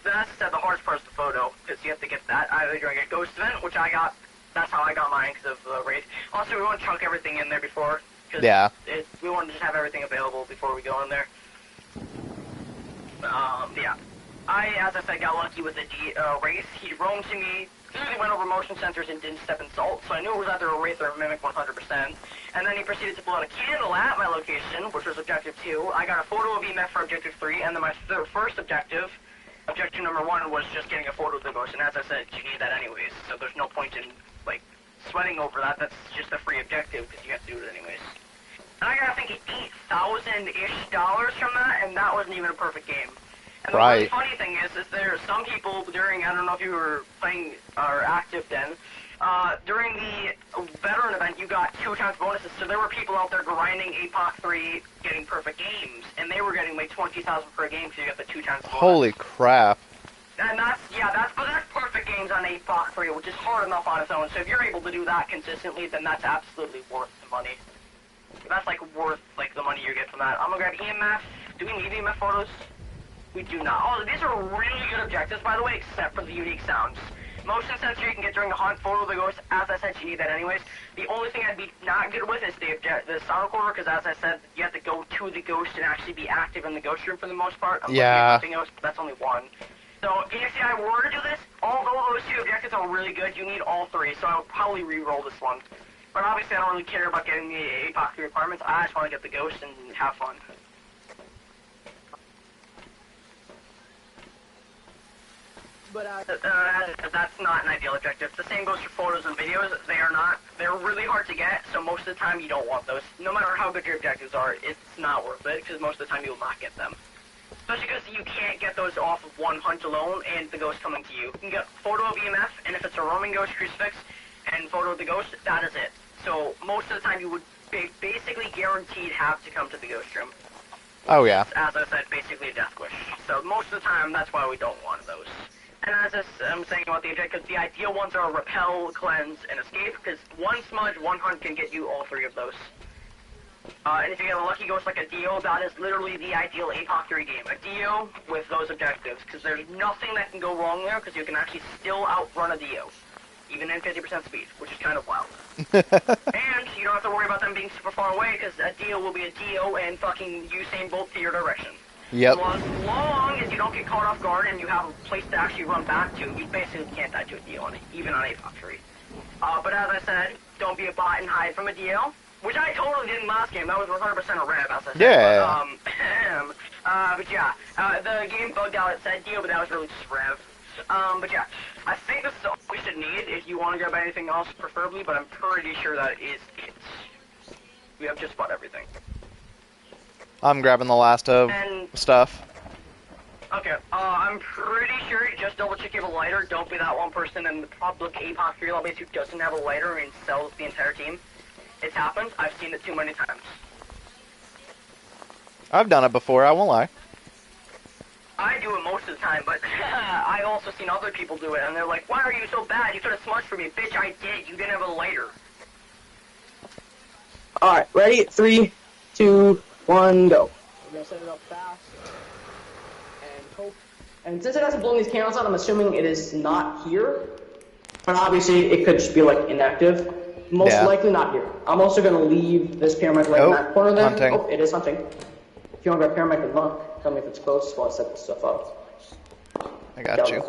That's the hardest part is the photo, because you have to get that either during a ghost event, which I got. That's how I got mine, because of the Wraith. Also, we want to chunk everything in there before, because Yeah. we want to just have everything available before we go in there. Yeah. As I said, got lucky with the Wraith. He roamed to me, clearly went over motion sensors and didn't step in salt, so I knew it was either a Wraith or a Mimic 100%. And then he proceeded to blow out a candle at my location, which was objective 2. I got a photo of EMF for objective 3, and then my first objective number 1, was just getting a photo of the ghost, and as I said, you need that anyways, so there's no point in, sweating over that. That's just a free objective, because you have to do it anyways. And I got, I think, $8,000-ish from that, and that wasn't even a perfect game. And the really funny thing is there are some people during, I don't know if you were playing or active then, during the veteran event, you got 2 times bonuses, so there were people out there grinding APOC 3, getting perfect games, and they were getting like 20,000 per game, so you got the 2 times bonus. Holy crap. And that's perfect games on APOC 3, which is hard enough on its own, so if you're able to do that consistently, then that's absolutely worth the money. That's worth the money you get from that. I'm gonna grab EMF. Do we need EMF photos? We do not. Oh, these are really good objectives, by the way, except for the unique sounds. Motion sensor you can get during the hunt, photo of the ghost. As I said, you need that anyways. The only thing I'd be not good with is the sound recorder, because as I said, you have to go to the ghost and actually be active in the ghost room for the most part. I'm Yeah. looking at ghost, but that's only one. So if I were to do this, although those two objectives are really good, you need all three, so I would probably re-roll this one. But obviously I don't really care about getting the APOC requirements, I just want to get the ghost and have fun. But that's not an ideal objective. The same goes for photos and videos. They are not. They're really hard to get, so most of the time you don't want those. No matter how good your objectives are, it's not worth it, because most of the time you will not get them. Especially because you can't get those off of one hunt alone and the ghost coming to you. You can get photo of EMF, and if it's a roaming ghost crucifix, and photo of the ghost, that is it. So most of the time you would basically guaranteed have to come to the ghost room. Oh yeah. As I said, basically a death wish. So most of the time, that's why we don't want those. And as I'm saying about the objectives, the ideal ones are repel, cleanse, and escape, because one smudge, one hunt can get you all three of those. And if you get a lucky ghost like a Dio, that is literally the ideal APOC 3 game. A Dio with those objectives, because there's nothing that can go wrong there, because you can actually still outrun a Dio, even in 50% speed, which is kind of wild. And you don't have to worry about them being super far away, because a Dio will be a Dio and fucking Usain Bolt to your direction. Yep. As long as you don't get caught off guard and you have a place to actually run back to, you basically can't die to a Dio on it, even on APOC 3. But as I said, don't be a bot and hide from a Dio. Which I totally did in last game. That was 100% a rev, as I said. Yeah. But yeah, the game bugged out. It said Dio, but that was really just rev. But yeah, I think this is all we should need if you want to grab anything else, preferably. But I'm pretty sure that is it. We have just about everything. I'm grabbing the last of stuff. Okay, I'm pretty sure, just double check you have a lighter. Don't be that one person in the public APOC 3 lobbies who doesn't have a lighter and sells the entire team. It's happened. I've seen it too many times. I've done it before, I won't lie. I do it most of the time, but I also seen other people do it, and they're like, why are you so bad? You could have smudged for me. Bitch, I did. You didn't have a lighter. Alright, ready? 3, 2, 1, go. We're gonna set it up fast. And hope. And since it hasn't blown these candles out, I'm assuming it is not here. But obviously, it could just be, like, inactive. Most likely not here. I'm also going to leave this paramedic right in that corner there. Hunting. Oh, it is hunting. If you want to grab paramedic and look, tell me if it's close while I set this stuff up. I got you.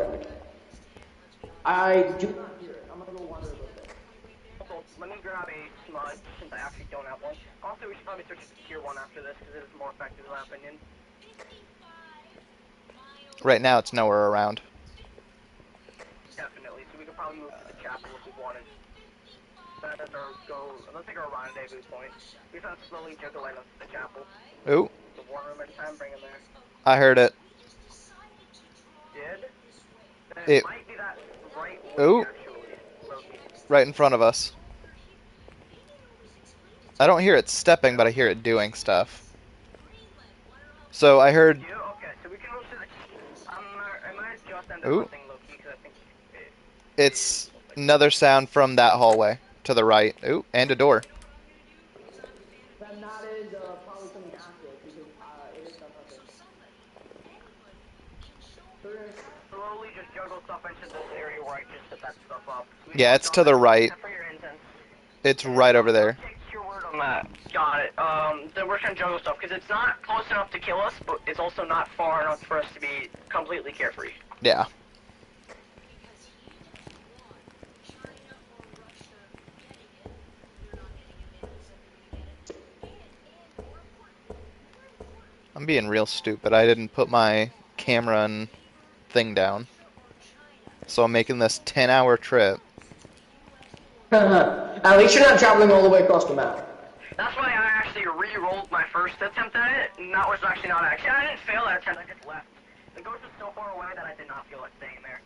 I do not hear it. I'm going to go wander a little bit. Also, let me grab a smudge, since I actually don't have one. Also, we should probably switch to tier 1 after this, because it is more effective in my opinion. Right now it's nowhere around. Definitely, so we could probably move to the chapel if we wanted. Let's take our rendezvous point. We found slowly juggle out of the chapel. Ooh. The war room every time, bring him there. I heard it. Did? Then It might be that right Ooh. way, actually. Right in front of us. I don't hear it stepping, but I hear it doing stuff. So I heard... Yeah, okay, so we can move to the... I might just end up Ooh. hunting low-key, because I think It's another sound from that hallway to the right. Ooh, and a door. Then that is probably something active because it is not hunting. slowly just juggle stuff into this area where I just set that stuff up. Yeah, it's to the right. It's right over there. Take your word on that. Got it. Then we're trying to juggle stuff because it's not close enough to kill us, but it's also not far enough for us to be completely carefree. Yeah. I'm being real stupid. I didn't put my camera and thing down. So I'm making this 10-hour trip. At least you're not traveling all the way across the map. That's why I actually re-rolled my first attempt at it, and that was actually not actually. I didn't fail that attempt, I just left. The ghost was so far away that I did not feel like staying there.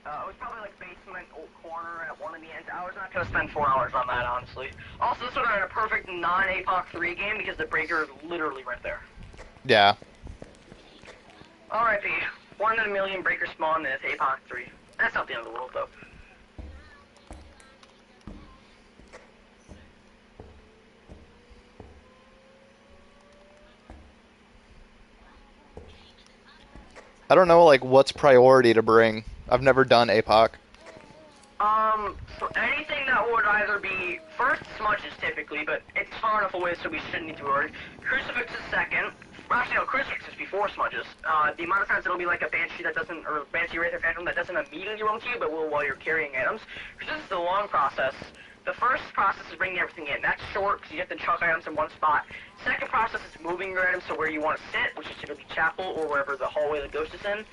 It was probably like basement, old corner at one of the ends. I was not going to spend 4 hours on that, honestly. Also, this would have been a perfect non-APOC 3 game because the breaker is literally right there. Yeah. R.I.P. 1 in a million breaker spawn in APOC 3. That's not the end of the world, though. I don't know, like, what's priority to bring. I've never done APOC. So anything that would either be first smudges typically, but it's far enough away so we shouldn't need to worry. Crucifix is second. Actually, no, crucifix is before smudges. The amount of times it'll be like a banshee that doesn't, or banshee wraith or phantom that doesn't immediately roam to you, but will while you're carrying items. Because this is the long process. The first process is bringing everything in. That's short because you have to chuck items in one spot. Second process is moving your items to where you want to sit, which is typically chapel or wherever the hallway the ghost is in.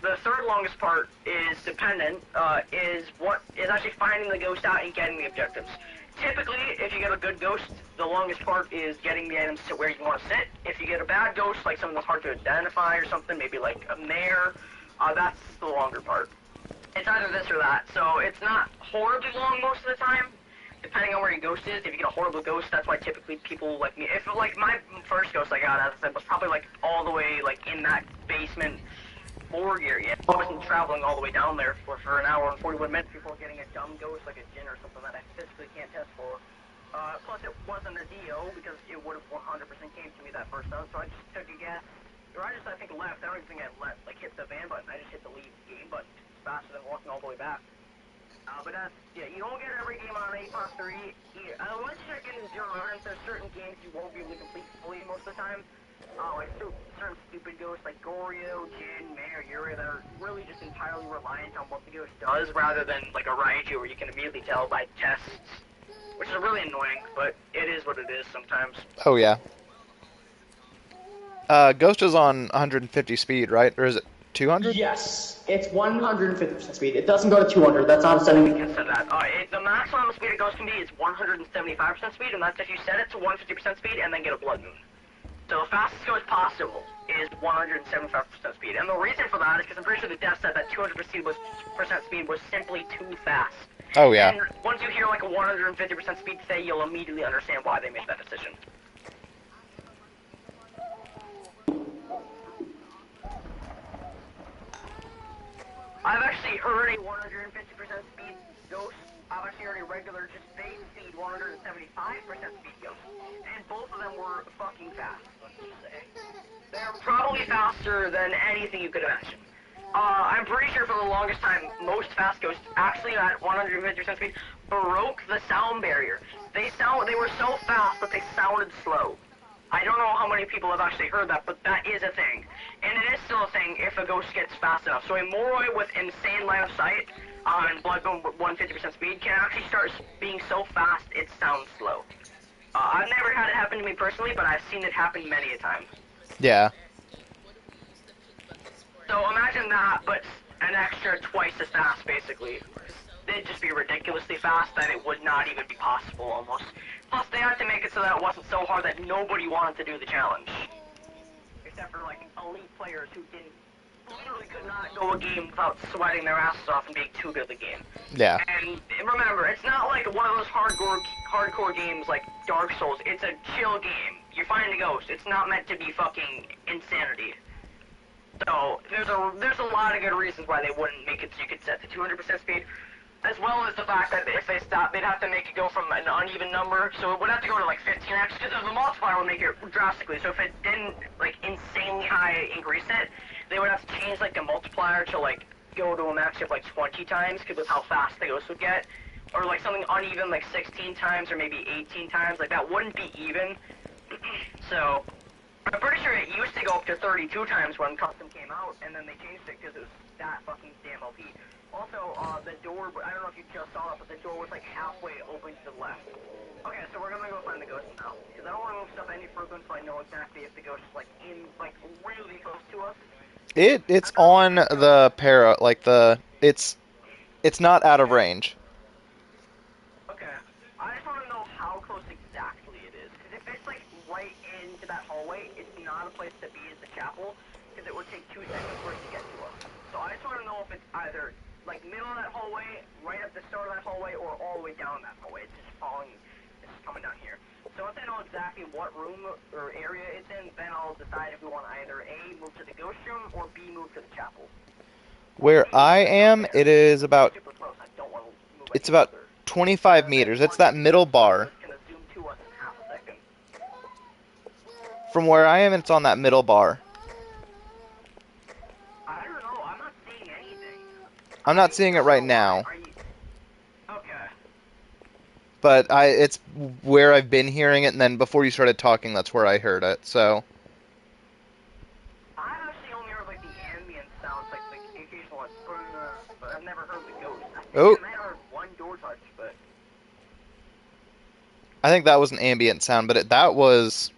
The third longest part is dependent, is actually finding the ghost out and getting the objectives. Typically, if you get a good ghost, the longest part is getting the items to where you want to sit. If you get a bad ghost, like something that's hard to identify or something, maybe like a mare, that's the longer part. It's either this or that, so it's not horribly long most of the time, depending on where your ghost is. If you get a horrible ghost, that's why typically people like me, if like my first ghost I got, as I said, was probably like all the way like in that basement morgue area. I wasn't traveling all the way down there for an hour and 41 minutes before getting a dumb ghost like a djinn or something that I physically can't test for. Plus it wasn't a DO because it would have 100% came to me that first time, so I just took a guess. Or I think left. I don't even think I left, like hit the van button. I just hit the leave game button. It's faster than walking all the way back. But yeah, you don't get every game on APOS 3. Once you check in Zero Rodents, there's certain games you won't be able to complete fully most of the time. Like certain stupid ghosts like Goryo, Jin, Mare, Yuri that are really just entirely reliant on what the ghost does rather than like a Raiju where you can immediately tell by tests. Which is really annoying, but it is what it is sometimes. Oh, yeah. Ghost is on 150 speed, right? Or is it 200? Yes, it's 150% speed. It doesn't go to 200. That's not a setting. We can set that. The maximum speed a ghost can be is 175% speed, and that's if you set it to 150% speed and then get a blood moon. So the fastest ghost possible is 175% speed, and the reason for that is because I'm pretty sure the dev said that 200% speed was simply too fast. Oh, yeah. And once you hear like a 150% speed say, you'll immediately understand why they made that decision. I've actually heard a 150% speed ghost. I've actually heard a regular, just base speed 175% speed ghost. And both of them were fucking fast, let's just say. They're probably faster than anything you could imagine. I'm pretty sure for the longest time, most fast ghosts actually at 150% speed broke the sound barrier. They were so fast that they sounded slow. I don't know how many people have actually heard that, but that is a thing. And it is still a thing if a ghost gets fast enough. So a Moroi with insane line of sight and Bloodbone with 150% speed can actually start being so fast it sounds slow. I've never had it happen to me personally, but I've seen it happen many a time. Yeah. So imagine that, but an extra twice as fast, basically. They'd just be ridiculously fast, and it would not even be possible, almost. Plus, they had to make it so that it wasn't so hard that nobody wanted to do the challenge. Except for, like, elite players who literally could not go a game without sweating their asses off and being too good at the game. Yeah. And remember, it's not like one of those hardcore games like Dark Souls. It's a chill game. You're finding a ghost. It's not meant to be fucking insanity. So, there's a lot of good reasons why they wouldn't make it so you could set to 200% speed. As well as the fact that if they stop, they'd have to make it go from an uneven number, so it would have to go to like 15x, because the multiplier would make it drastically. So if it didn't like insanely high increase it, they would have to change like the multiplier to like go to a max of like 20 times, because of how fast the ghost would get, or like something uneven like 16 times or maybe 18 times. Like that wouldn't be even. So I'm pretty sure it used to go up to 32 times when custom came out, and then they changed it because it was that fucking damn OP. Also, the door, I don't know if you just saw it, but the door was like halfway open to the left. Okay, so we're gonna go find the ghost now, because I don't want to move stuff any further until I know exactly if the ghost is like really close to us. It's on the it's not out of range. Okay, I just want to know how close exactly it is, because if it's like right into that hallway, it's not a place to be as the chapel, because it would take 2 seconds for it to get to us. So I just want to know if it's either like middle of that hallway, right at the start of that hallway, or all the way down that hallway. It's just coming down here. So once I know exactly what room or area it's in, then I'll decide if we want to either A, move to the ghost room, or B, move to the chapel. Where I am, it is about, Super close. I don't want to move it's about 25 meters. It's that middle bar. It's gonna zoom to us in half a second. From where I am, it's on that middle bar. I'm not seeing it right now, Are you... Okay. but it's where I've been hearing it, and then before you started talking, that's where I heard it. So I've actually only heard like the ambient sounds, like the occasional like, but I've never heard the ghost. I think oh, I might have heard one door touch, but I think that was an ambient sound, but that was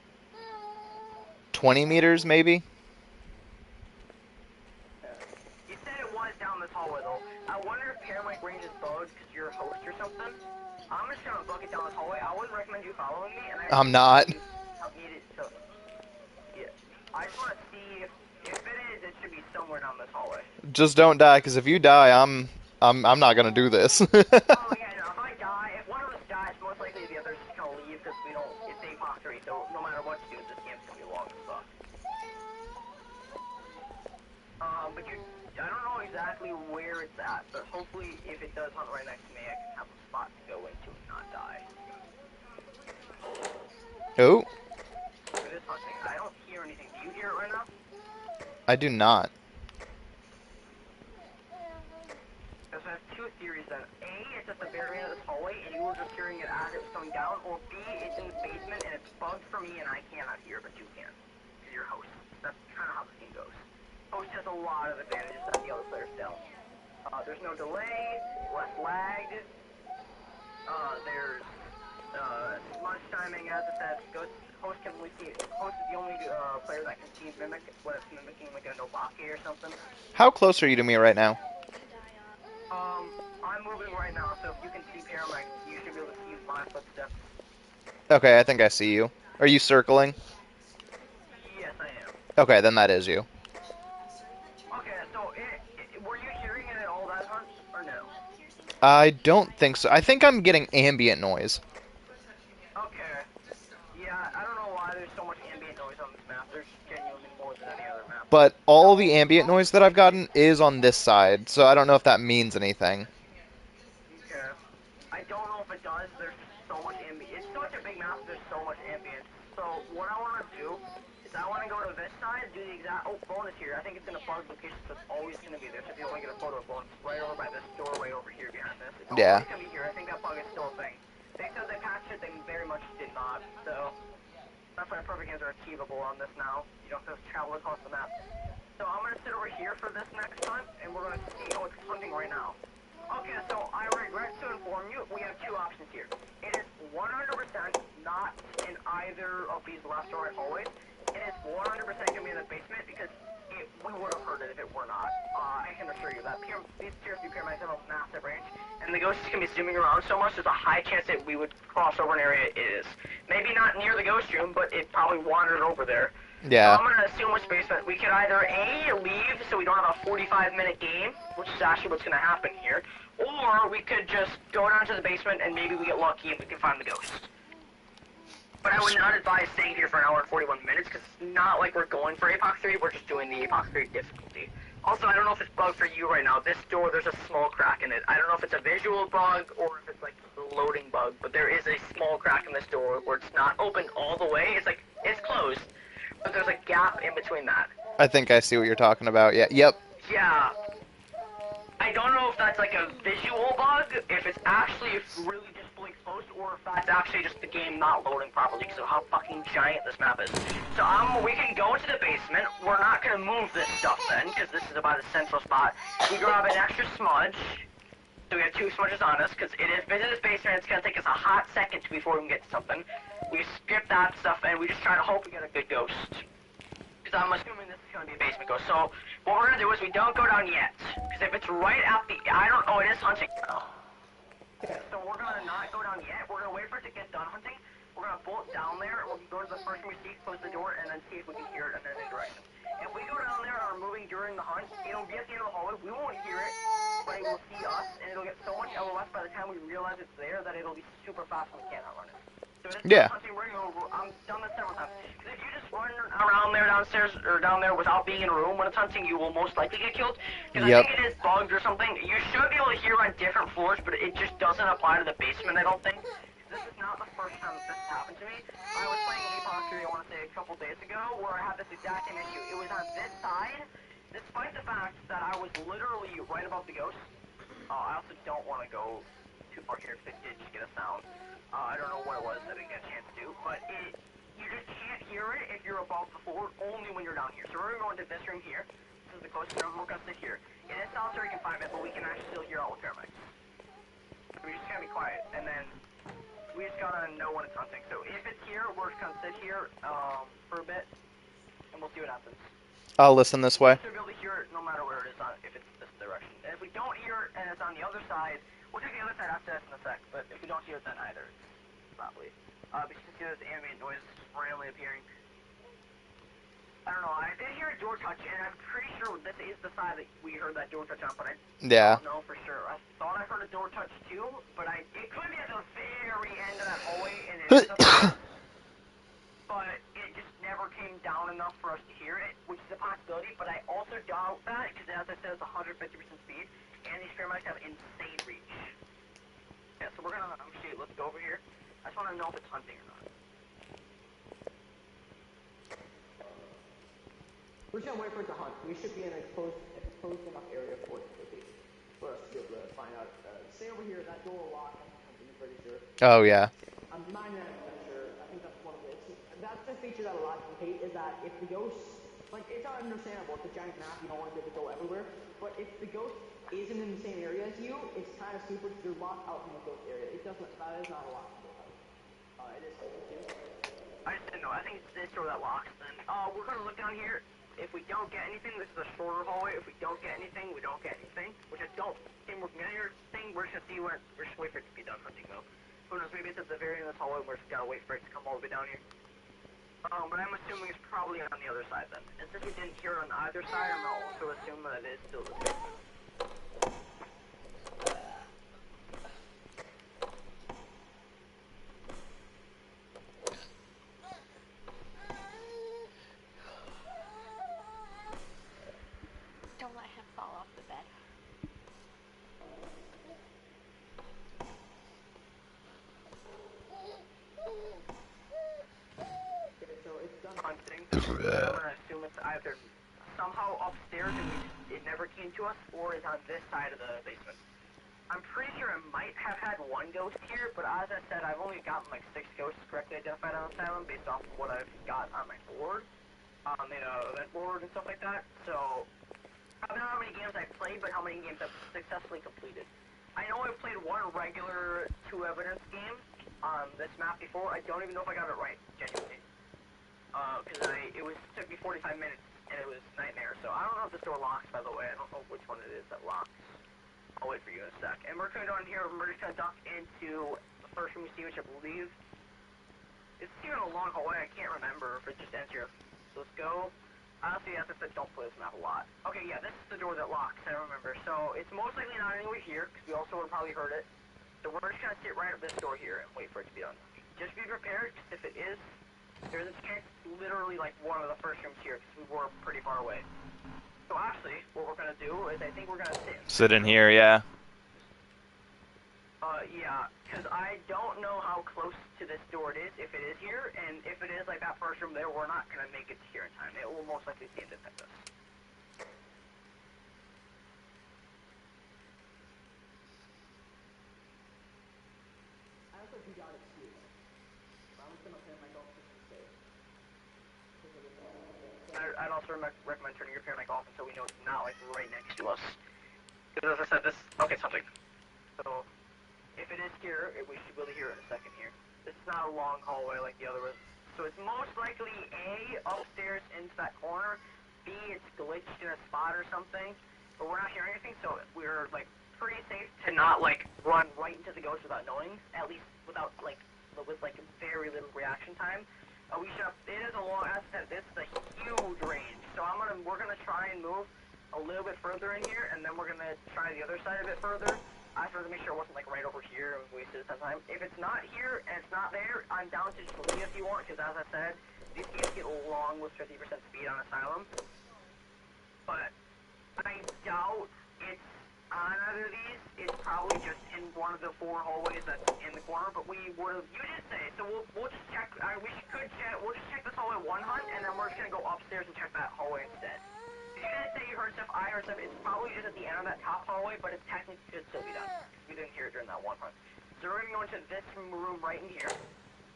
20 meters maybe. you said it was down this hallway though. I wonder if Paranoid Range is bugged because you're a host or something. I'm just gonna book it down this hallway. I wouldn't recommend you following me, and I I'm not. you need it to. Yeah, I just want to see if it is, it should be somewhere down this hallway. Just don't die, because if you die, I'm not gonna do this. Oh yeah, no, if I die, if one of us dies, most likely the other's just gonna leave because we don't, it's Apoc 3, so no matter what you do, this game's gonna be long as fuck. But I don't know exactly where it's at, but hopefully if it does hunt right next to me, I can have a spot to go into and not die. Oh, It is hunting. I don't hear anything. Do you hear it right now? I do not. Because I have two theories then. A, it's at the very end of this hallway, and you were just hearing it as it was coming down, or B, it's in the basement, and it's bugged for me, and I cannot hear, but you can. Because you're host. That's kind of how this game goes. Host has a lot of advantages that the other players don't. There's no delay, less lag, there's, smudge timing, as it says, host can only see, host is the only, player that can see mimic, when it's mimicking, like, a Nobake or something. How close are you to me right now? I'm moving right now, so if you can see Paramount, you should be able to see my footsteps. Okay, I think I see you. Are you circling? Yes, I am. Okay, then that is you. Okay, so were you hearing it at all that hunt, or no? I don't think so. I think I'm getting ambient noise. Okay. Yeah, I don't know why there's so much ambient noise on this map. There's genuinely more than any other map. But all the ambient noise that I've gotten is on this side, so I don't know if that means anything. Okay. I don't know if it does. There's so much ambient. It's such a big map. There's so much ambient. So what I want to do is I want to go to this side, do the exact. Oh, bonus here. I think it's in a bug location, so it's always going to be there. So if you want to get a photo of bonus, right over by this doorway over here behind this. It's Yeah. always going to be here. I think that bug is still a thing. They said they patched it. They very much did not. So that's why perfect games are achievable on this now. You don't have to travel across the map. So I'm going to sit over here for this next hunt, and we're going to see. Oh, it's hunting right now. Okay, so I regret to inform you, we have two options here. It is 100% not in either of these left or right hallways. It is 100% going to be in the basement because we would have heard it if it were not. I can assure you that. These tier 3 pyramids have a massive range, and the ghost is going to be zooming around so much, there's a high chance that we would cross over an area it is. Maybe not near the ghost room, but it probably wandered over there. Yeah. So I'm going to assume which basement. We could either A, leave so we don't have a 45-minute game, which is actually what's going to happen here, or we could just go down to the basement and maybe we get lucky and we can find the ghost. But I would not advise staying here for an hour and 41 minutes because it's not like we're going for Apoc 3, we're just doing the Apoc 3 difficulty. Also, I don't know if it's bugged for you right now. This door, there's a small crack in it. I don't know if it's a visual bug or if it's like a loading bug, but there is a small crack in this door where it's not open all the way. It's like, it's closed. But there's a gap in between that. I think I see what you're talking about. Yeah. Yep. Yeah. I don't know if that's like a visual bug, if it's actually really just fully closed, or if that's actually just the game not loading properly because of how fucking giant this map is. So we can go into the basement. We're not gonna move this stuff then, because this is about the central spot. We grab an extra smudge. So we have 2 smudges on us, because it is visit this basement, it's gonna take us a hot second before we can get to something. We skip that stuff, and we just try to hope we get a good ghost. Because I'm assuming this is gonna be a basement ghost. So, what we're gonna do is we don't go down yet. Because if it's right at the, oh, it is hunting now. So we're gonna not go down yet, we're gonna wait for it to get done hunting. We're gonna bolt down there, we'll go to the first thing we see, close the door, and then see if we can hear it in any direction. If we go down there and are moving during the hunt, it'll be at the end of the hallway, we won't hear it, but it will see us, and it'll get so much LOS by the time we realize it's there that it'll be super fast and we can't outrun it. So this Yeah. hunting, I'm done this several times. Because if you just run around there downstairs, or down there without being in a room when it's hunting, you will most likely get killed. Because Yep. I think it is bugged or something. You should be able to hear on different floors, but it just doesn't apply to the basement, I don't think. This is not the first time this has happened to me. I was playing Apoc 3, I want to say, a couple days ago, where I had this exact same issue. It was on this side, despite the fact fact that I was literally right above the ghost. I also don't want to go too far here because it did just get a sound. I don't know what it was that I didn't get a chance to do, but you just can't hear it if you're above the floor, only when you're down here. So we're going to this room here. This is the closest room. We're going to sit here. In a solitary confinement, but we can actually still hear all the paramedics. So we just gotta be quiet, and then we just gotta know when it's hunting. So if it's here, we're just gonna sit here for a bit, and we'll see what happens. I'll listen this way. We'll be able to hear it no matter where it is, if it's this direction. And if we don't hear it and it's on the other side, we'll check the other side after this in a sec. But if we don't hear it then either, it's probably. But you can see there's ambient noise randomly appearing. I don't know, I did hear a door touch, and I'm pretty sure this is the side that we heard that door touch on, but I don't know for sure. I thought I heard a door touch too, but it could be at the very end of that hallway, and it is up but it just never came down enough for us to hear it, which is a possibility, but I also doubt that, because as I said, it's 150% speed, and these paramedics have insane reach. Yeah, so we're gonna, let's go over here. I just want to know if it's hunting or not. We're just gonna wait for it to hunt. We should be in an exposed enough area for us to be able to find out. Stay over here, that door will lock, I'm pretty sure. Oh, yeah. I'm 99% sure. I think that's one of it. That's the feature that a lot of people hate, is that if the ghost, like, it's understandable. It's a giant map, you don't want to be able to go everywhere. But if the ghost isn't in the same area as you, it's kind of stupid because you're locked out in the ghost area. That is not a lock to go out. It is stupid too. I just didn't know. I think it's this door that locks then. We're gonna look down here. If we don't get anything, this is a shorter hallway. If we don't get anything, we don't get anything. Which I don't think we're gonna get anything. We're just gonna see when we're just wait for it to be done hunting though. Who knows, maybe it's at the very end of this hallway, we're just gotta wait for it to come all the way down here. But I'm assuming it's probably on the other side then. And since we didn't hear it on either side, I'm gonna also assume that it is still the same. Don't let him fall off the bed. Okay, so it's done hunting. I'm gonna assume it's either somehow upstairs and it never came to us, or is on this side of the basement. I'm pretty sure I might have had one ghost here, but as I said, I've only gotten like 6 ghosts correctly identified on Asylum based off of what I've got on my board, on the event board and stuff like that. So, I don't know how many games I've played, but how many games I've successfully completed. I know I've played one regular 2 evidence game on this map before. I don't even know if I got it right, genuinely. Because it took me 45 minutes, and it was nightmare. So I don't know if this door locks, by the way. I don't know which one it is that locks. I'll wait for you in a sec. And we're going to go in here, we're just going to duck into the first room we see, which I believe it's even a long hallway. I can't remember if it just ends here. So let's go. Honestly, as I said, don't play this map a lot. Okay, yeah, this is the door that locks, I remember. So it's most likely not anywhere here, because we also would have probably heard it. So we're just going to sit right at this door here and wait for it to be done. Just be prepared, because if it is, there's a chance it's literally like one of the first rooms here, because we were pretty far away. So actually, what we're going to do is I think we're going to sit in here, yeah. Yeah, because I don't know how close to this door it is, if it is here, and if it is like that first room there, we're not going to make it to here in time. It will most likely see and detect us. I don't know if you got excuse. I'm just going to turn my golf just to stay. I'd also recommend turning your paramedic off until we know it's not like right next to us. Because as I said, okay, something. So, if it is here, we should be able to hear it in a second here. This is not a long hallway like the other was. So it's most likely A, upstairs into that corner, B, it's glitched in a spot or something, but we're not hearing anything, so we're like pretty safe to not like run right into the ghost without knowing, at least without like, with like very little reaction time. It is a long, as I said, this is a huge range, so we're gonna try and move a little bit further in here, and then we're gonna try the other side a bit further. I just wanted to make sure it wasn't like right over here and wasted some time. If it's not here and it's not there, I'm down to just leave if you want, because as I said, these games get long with 50% speed on Asylum. But I doubt it's on either of these. It's probably just in one of the 4 hallways that's in the corner. But you did say, so we'll just check. We'll just check this hallway one hunt, and then we're just gonna go upstairs and check that hallway instead. guys say you heard stuff, I heard stuff. It's probably just at the end of that top hallway, but it technically should still be done. We didn't hear it during that one hunt. So we're gonna go into this room right in here,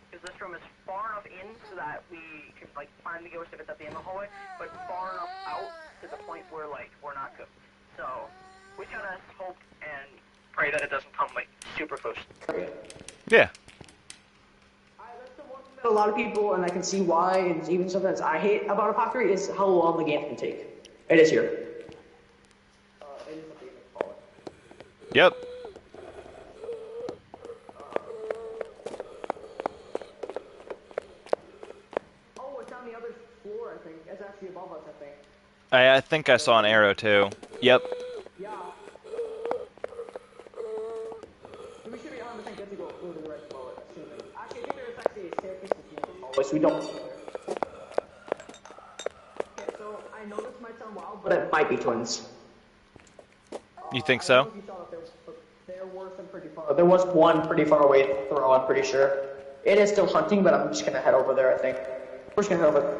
because this room is far enough in so that we can like find the ghost if it's at the end of the hallway, but far enough out to the point where like we're not good. So we gotta hope and pray that it doesn't come like super close. Yeah. That's the one thing that a lot of people, and I can see why, and even sometimes I hate about Apothecary, is how long the game can take. It is here. It is a demon fallen. Yep. Oh, it's on the other floor, I think. It's actually above us, I think. I think I saw an arrow too. Yep. Yeah. We should be 100% good to go through the right below it, assuming. Actually, I think there's actually a staircase to the hallway, so we don't. Okay, so I know this might sound wild, but it might be twins. You think I so? don't know if you saw that there were some pretty far. There was one pretty far away throw, I'm pretty sure. It is still hunting, but I'm just gonna head over there, I think. We're just gonna head over.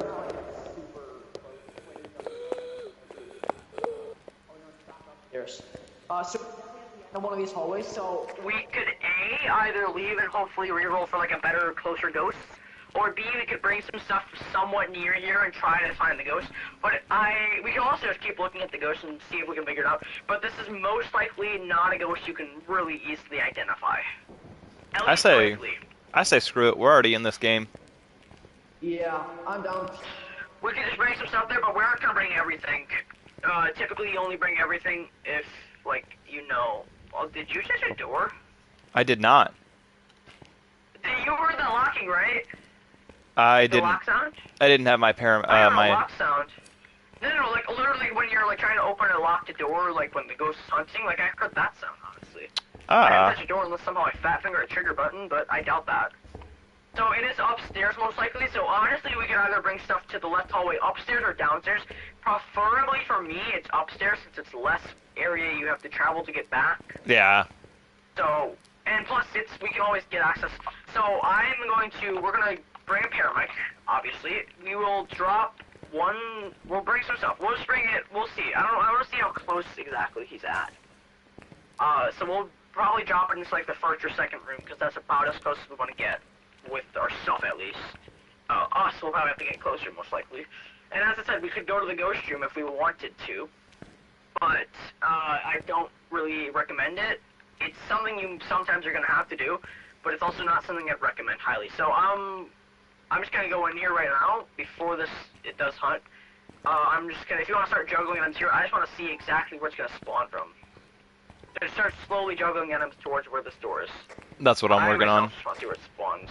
There's. So in one of these hallways, so We could A, either leave and hopefully reroll for like a better, closer ghost, or B, we could bring some stuff somewhat near here and try to find the ghost. But we can also just keep looking at the ghost and see if we can figure it out. But this is most likely not a ghost you can really easily identify. At least quickly. I say screw it. We're already in this game. yeah, I'm down. We can just bring some stuff there, but we're not gonna bring everything. Typically you only bring everything if, like, you know. Oh, did you shut your door? I did not. You heard the locking, right? I The didn't. lock sound? I didn't have my I heard a my. lock sound. No, like, literally when you're, like, trying to open and lock the door, like, when the ghost is hunting, like, I heard that sound, honestly. I didn't touch the door unless somehow I fat finger a trigger button, but I doubt that. So it is upstairs most likely, so honestly we can either bring stuff to the left hallway upstairs or downstairs. Preferably for me, it's upstairs since it's less area you have to travel to get back. Yeah. So, and plus we can always get access. So we're gonna bring a paramedic, obviously. We will drop we'll bring some stuff. We'll just bring it, we'll see. I wanna see how close exactly he's at. So we'll probably drop it into like the first or second room, because that's about as close as we want to get. With our stuff, at least. Us, we'll probably have to get closer, most likely. And as I said, we could go to the ghost room if we wanted to. But, I don't really recommend it. It's something you sometimes are going to have to do, but it's also not something I'd recommend highly. So, I'm just going to go in here right now, before it does hunt. I'm just going to, if you want to start juggling items here, I just want to see exactly where it's going to spawn from. Just start slowly juggling items towards where this door is. That's what I'm working on. I just want to see where it spawns.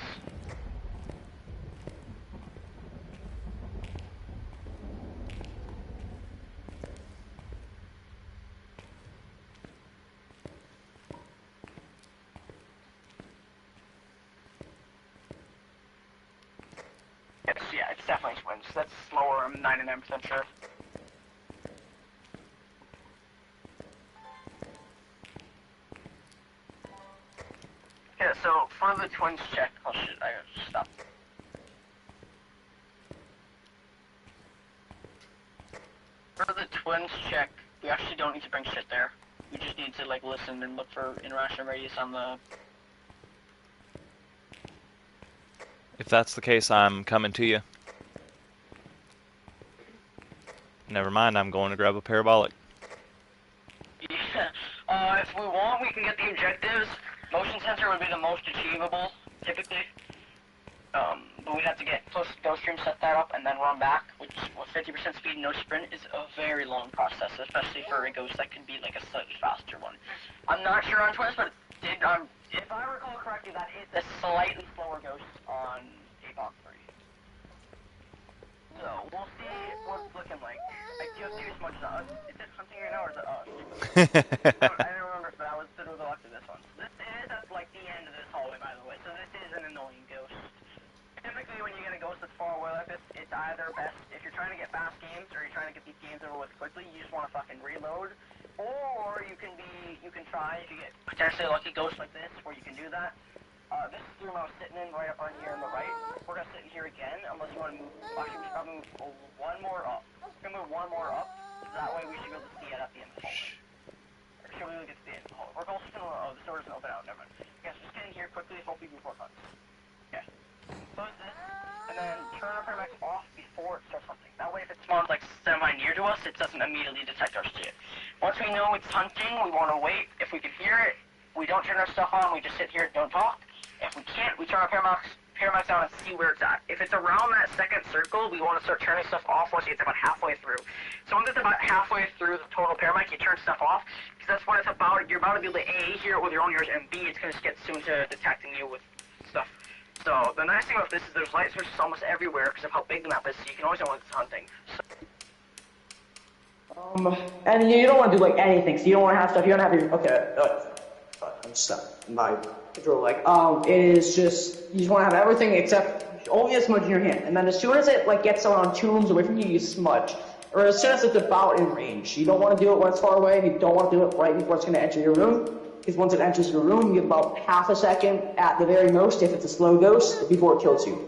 Yeah, it's definitely twins. That's slower, I'm 99% sure. Yeah, so for the twins check, oh shit, I gotta stop. For the twins check, we actually don't need to bring shit there. We just need to like listen and look for interaction radius on the... If that's the case, I'm coming to you. Never mind, I'm going to grab a parabolic. Yeah, if we want, we can get the objectives. Motion sensor would be the most achievable, typically. But we'd have to get close to Ghost Stream, set that up, and then run back, which with 50% speed and no sprint is a very long process, especially for a ghost that can be like a slightly faster one. I'm not sure on Twist, but if I recall correctly, that is a slightly slower ghost on Avon 3. So, we'll see what it's looking like. I do have to use much of us. Is it hunting right now, or is it us? I don't remember if that was through the luck to this one. This is at, like, the end of this hallway, by the way, so this is an annoying ghost. Typically, when you get a ghost that's far away like this, it's either best, if you're trying to get fast games, or you're trying to get these games over with quickly, you just want to fucking reload. Or you can try, if you get potentially a lucky ghost like this, where you can do that. This is the room I was sitting in, right up on here on the right. We're gonna sit in here again, unless you want to move, actually we should probably move one more up. We're gonna move one more up, That way we should be able to see it at the end of the hallway. Or should we look at the end of the hallway? We're also gonna, oh, the door doesn't open out, never mind. Guys, just get in here quickly, hopefully before cuts. Okay. Close this, and then turn our paramedics off before it starts hunting. That way if it spawns like semi-near to us, it doesn't immediately detect our shit. Once we know it's hunting, we want to wait. If we can hear it, we don't turn our stuff on, we just sit here and don't talk. If we can't, we turn our paramedics down and see where it's at. If it's around that second circle, we want to start turning stuff off once it's about halfway through. So once it's about halfway through the total paramedic, you turn stuff off, because that's what it's about. You're about to be able to A, hear it with your own ears, and B, it's going to get soon to detecting you with stuff. So the nice thing about this is there's light switches almost everywhere because of how big the map is, so you can always know when it's hunting. And you don't want to do like anything, so you don't want to have stuff. You don't have your I'm stuck. My control it is just you just want to have everything except only a smudge in your hand, and then as soon as it like gets around 2 rooms away from you, you smudge, or as soon as it's about in range. You don't want to do it when it's far away, and you don't want to do it right before it's going to enter your room, because once it enters your room, you get about half a second at the very most if it's a slow ghost before it kills you.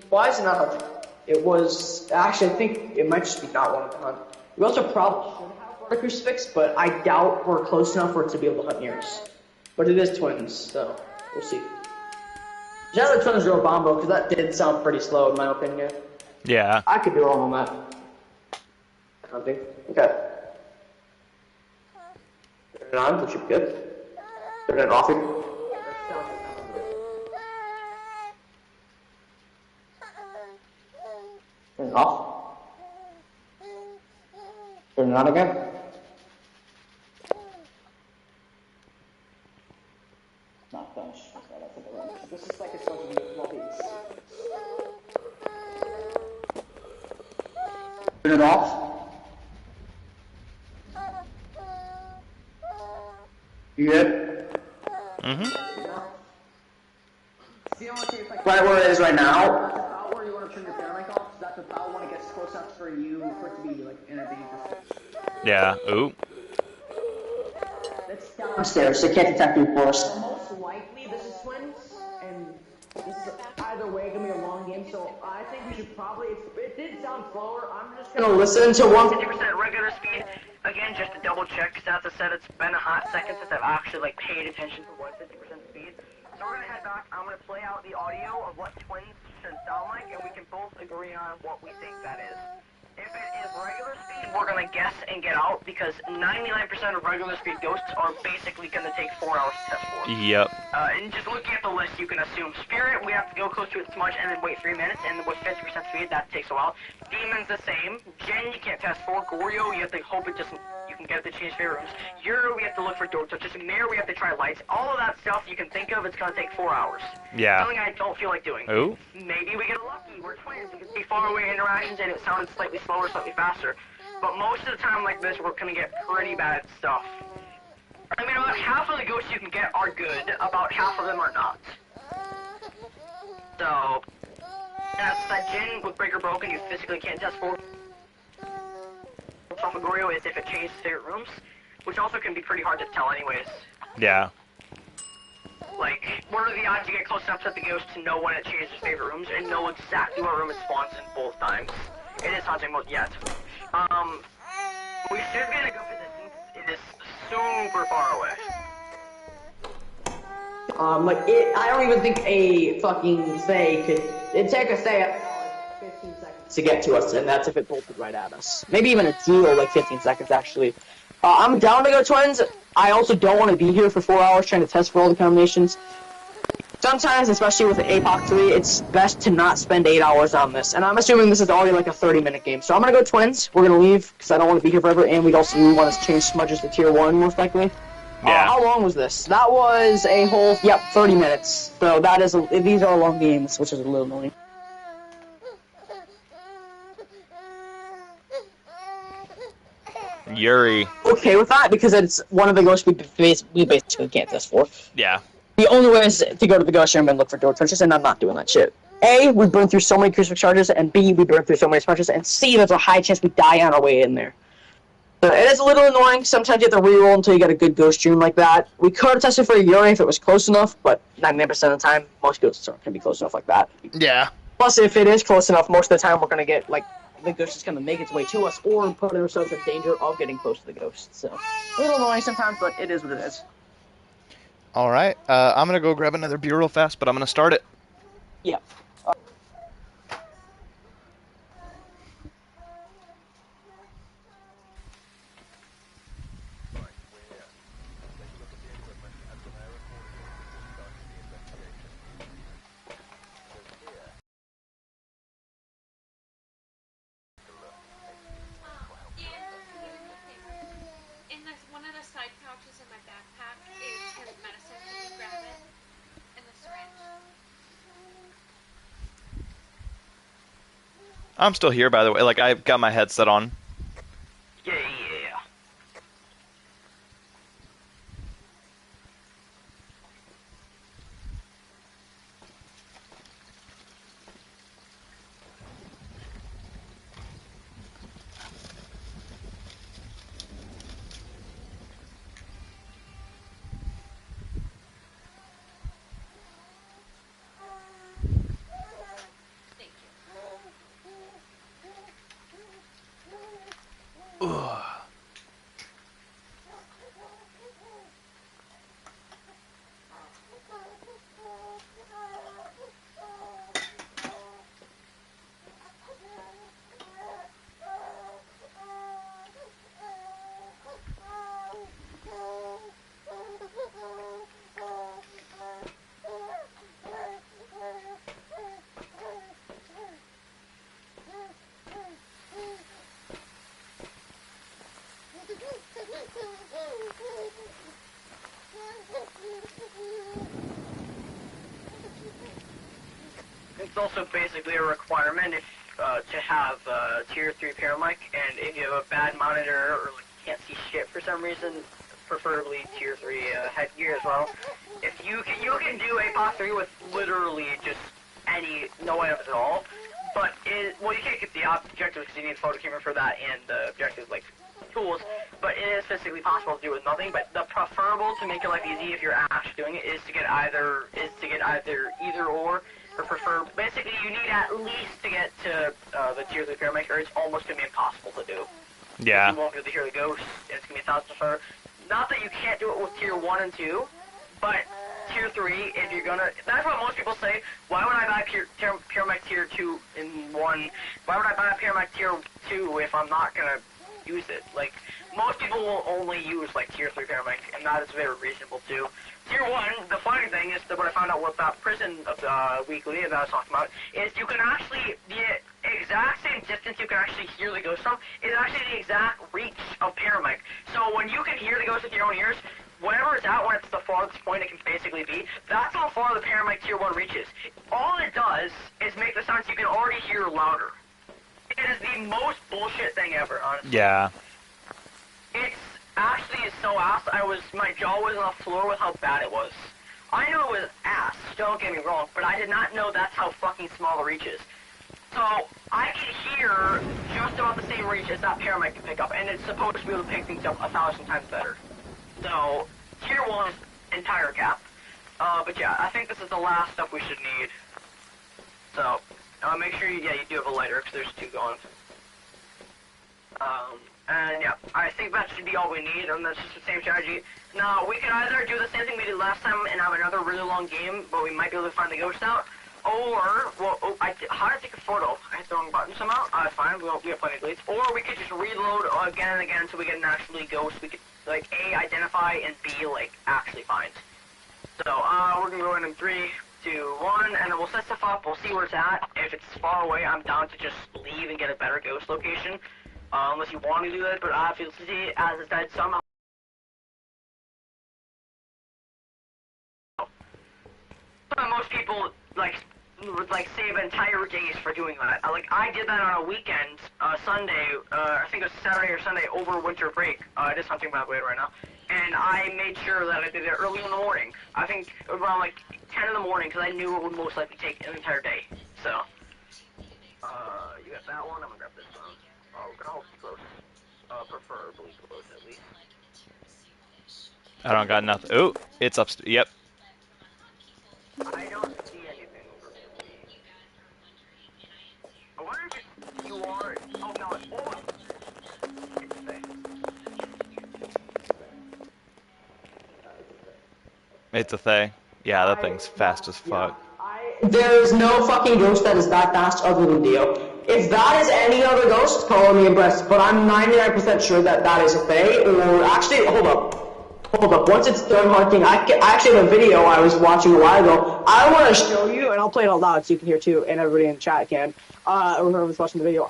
Why is it not hunting? It was actually I think it might just be not wanting to hunt. We also probably should have a crucifix, but I doubt we're close enough for it to be able to hunt near us. But it is twins, so we'll see. Shout out to twins real bombo, because that did sound pretty slow in my opinion. Yeah. I could be wrong on that. Hunting. Okay. Turn it on, which should be good. Turn it off. Turn it off. Turn it on again. Not finished. This is like it's supposed to be a small piece. Turn it off. You good? Right where it is right now. That's about where you want to turn your paramedic off. That's about when it gets close enough for you for it to be like in a danger. Yeah. Ooh. That's downstairs. So it can't detect you first. Most likely this is twins, and this is either way gonna be a long game. So I think we should probably. It did sound slower. I'm just gonna listen to 50% regular speed. Again, just to double check, because as I said, it's been a hot second since I've actually like paid attention to what 50% speed. So we're gonna head back. I'm gonna play out the audio of what twins should sound like, and we can both agree on what we think that is. If it is regular speed, we're gonna guess and get out, because 99% of regular speed ghosts are basically gonna take 4 hours to test for. Yep. And just looking at the list, you can assume Spirit, we have to go close to its smudge and then wait 3 minutes, and with 50% speed, that takes a while. Demon's the same. Jinn, you can't test for. Goryo, you have to hope it just, you can get it to change favorite rooms. Euro, we have to look for door touches. Mare, we have to try lights. All of that stuff you can think of, it's gonna take 4 hours. Yeah. Something I don't feel like doing. Ooh. Maybe we get lucky. We're twins. We can see far away interactions, and it sounded slightly slower, slightly faster. But most of the time like this, we're gonna get pretty bad stuff. I mean, about half of the ghosts you can get are good, about half of them are not. So, that's that Jinn with Breaker Broken, you physically can't test for. Goryo is if it changes favorite rooms, which also can be pretty hard to tell anyways. Yeah. Like, what are the odds you get close enough to the ghost to know when it changes favorite rooms and know exactly what room it spawns in both times? It is hunting mode yet. We should be in a good position. It is super far away. I don't even think a fucking Fae could. It'd take a Fae 15 seconds to get to us, and that's if it bolted right at us. Maybe even a deal like 15 seconds actually. I'm down to go twins. I also don't want to be here for 4 hours trying to test for all the combinations. Sometimes, especially with the APOC 3, it's best to not spend 8 hours on this. And I'm assuming this is already like a 30-minute game. So I'm going to go twins. We're going to leave because I don't want to be here forever. And we want to change smudges to tier 1 most likely. Yeah. How long was this? That was a whole, 30 minutes. So that is, these are long games, which is a little annoying. Yuri. Okay with that because it's one of the ghosts we basically can't test for. Yeah. The only way is to go to the ghost room and look for door touches, and I'm not doing that shit. A, we burn through so many crucifix charges, and B, we burn through so many smudges, and C, there's a high chance we die on our way in there. So it is a little annoying. Sometimes you have to reroll until you get a good ghost dream like that. We could have tested for a Yuri if it was close enough, but 99% of the time, most ghosts aren't going to be close enough like that. Yeah. Plus, if it is close enough, most of the time we're gonna get like the ghost is gonna make its way to us, or put ourselves in danger of getting close to the ghost. So a little annoying sometimes, but it is what it is. All right. I'm gonna go grab another beer real fast, but I'm gonna start it. Yeah. Right, we're here. Take a look at the equipment and prepare accordingly before starting the investigation. Because here, look, for help your investigation. In this, one of the side pouches in my backpack is his medicine. If you grab it, and the syringe. I'm still here, by the way. Like, I've got my headset on. Yeah. Thank you. Ugh. It's also basically a requirement if to have tier 3 paramic, and if you have a bad monitor or like can't see shit for some reason, preferably tier 3 headgear as well. If you can do a POC 3 with literally just no items at all, but well, you can't get the objective because you need a photo camera for that and the objective like tools, but it is physically possible to do with nothing. But the preferable to make your life easy if you're actually doing it is to get either either or prefer. Basically, you need at least to get to the tier 3 paramedic, or it's almost gonna be impossible to do. Yeah. You won't be able to hear the ghost, and it's gonna be 1,000 prefer. Not that you can't do it with tier 1 and 2, but tier 3, if you're gonna, that's what most people say. Why would I buy paramedic tier 2 in 1? Why would I buy a paramedic tier 2 if I'm not gonna use it? Like, most people will only use like tier 3 paramedic, and that is very reasonable too. Tier 1, the funny thing is that what I found out with that prison weekly that I was talking about, is you can actually, the exact same distance you can actually hear the ghost from is actually the exact reach of paramedic. So when you can hear the ghost with your own ears, wherever it's at, when it's the farthest point it can basically be, that's how far the paramedic tier 1 reaches. All it does is make the sounds you can already hear louder. It is the most bullshit thing ever, honestly. Yeah. It's actually so ass. My jaw was on the floor with how bad it was. I knew it was ass, don't get me wrong, but I did not know that's how fucking small the reach is. So, I can hear just about the same reach as that paramedic can pick up, and it's supposed to be able to pick things up 1,000 times better. So, tier 1 is entire cap. But yeah, I think this is the last stuff we should need. So, make sure you do have a lighter, because there's 2 gone. And yeah, I think that should be all we need, and that's just the same strategy. Now, we can either do the same thing we did last time and have another really long game, but we might be able to find the ghost out, or, well, how did I take a photo? I hit the wrong button somehow? Fine, we have plenty of deletes. Or we could just reload again and again until we get an actually ghost we could, like, A, identify, and B, like, actually find. So, we're gonna go in 3, 2, 1, and then we'll set stuff up, we'll see where it's at. If it's far away, I'm down to just leave and get a better ghost location. Unless you want to do that, but obviously, as it's dead somehow. Most people, would, save entire days for doing that. I did that on a weekend, Sunday, I think it was Saturday or Sunday over winter break. It is something by the way right now. And I made sure that I did it early in the morning. I think around, 10 in the morning, because I knew it would most likely take an entire day. So, you got that one, I'm gonna grab this one. Oh, we're gonna hold close. Preferably close, at least. I don't got nothing. Oh, it's upstairs. Yep. I don't see anything over here. It's a thing. Yeah, that thing's fast as fuck. There's no fucking ghost that is that fast other than Dio. If that is any other ghost, call me impressed. But I'm 99% sure that that is a Fae. Or actually, hold up. Once it's done hunting, I actually have a video I was watching a while ago. I want to show you, and I'll play it out loud so you can hear too, and everybody in the chat can. Or whoever's watching the video.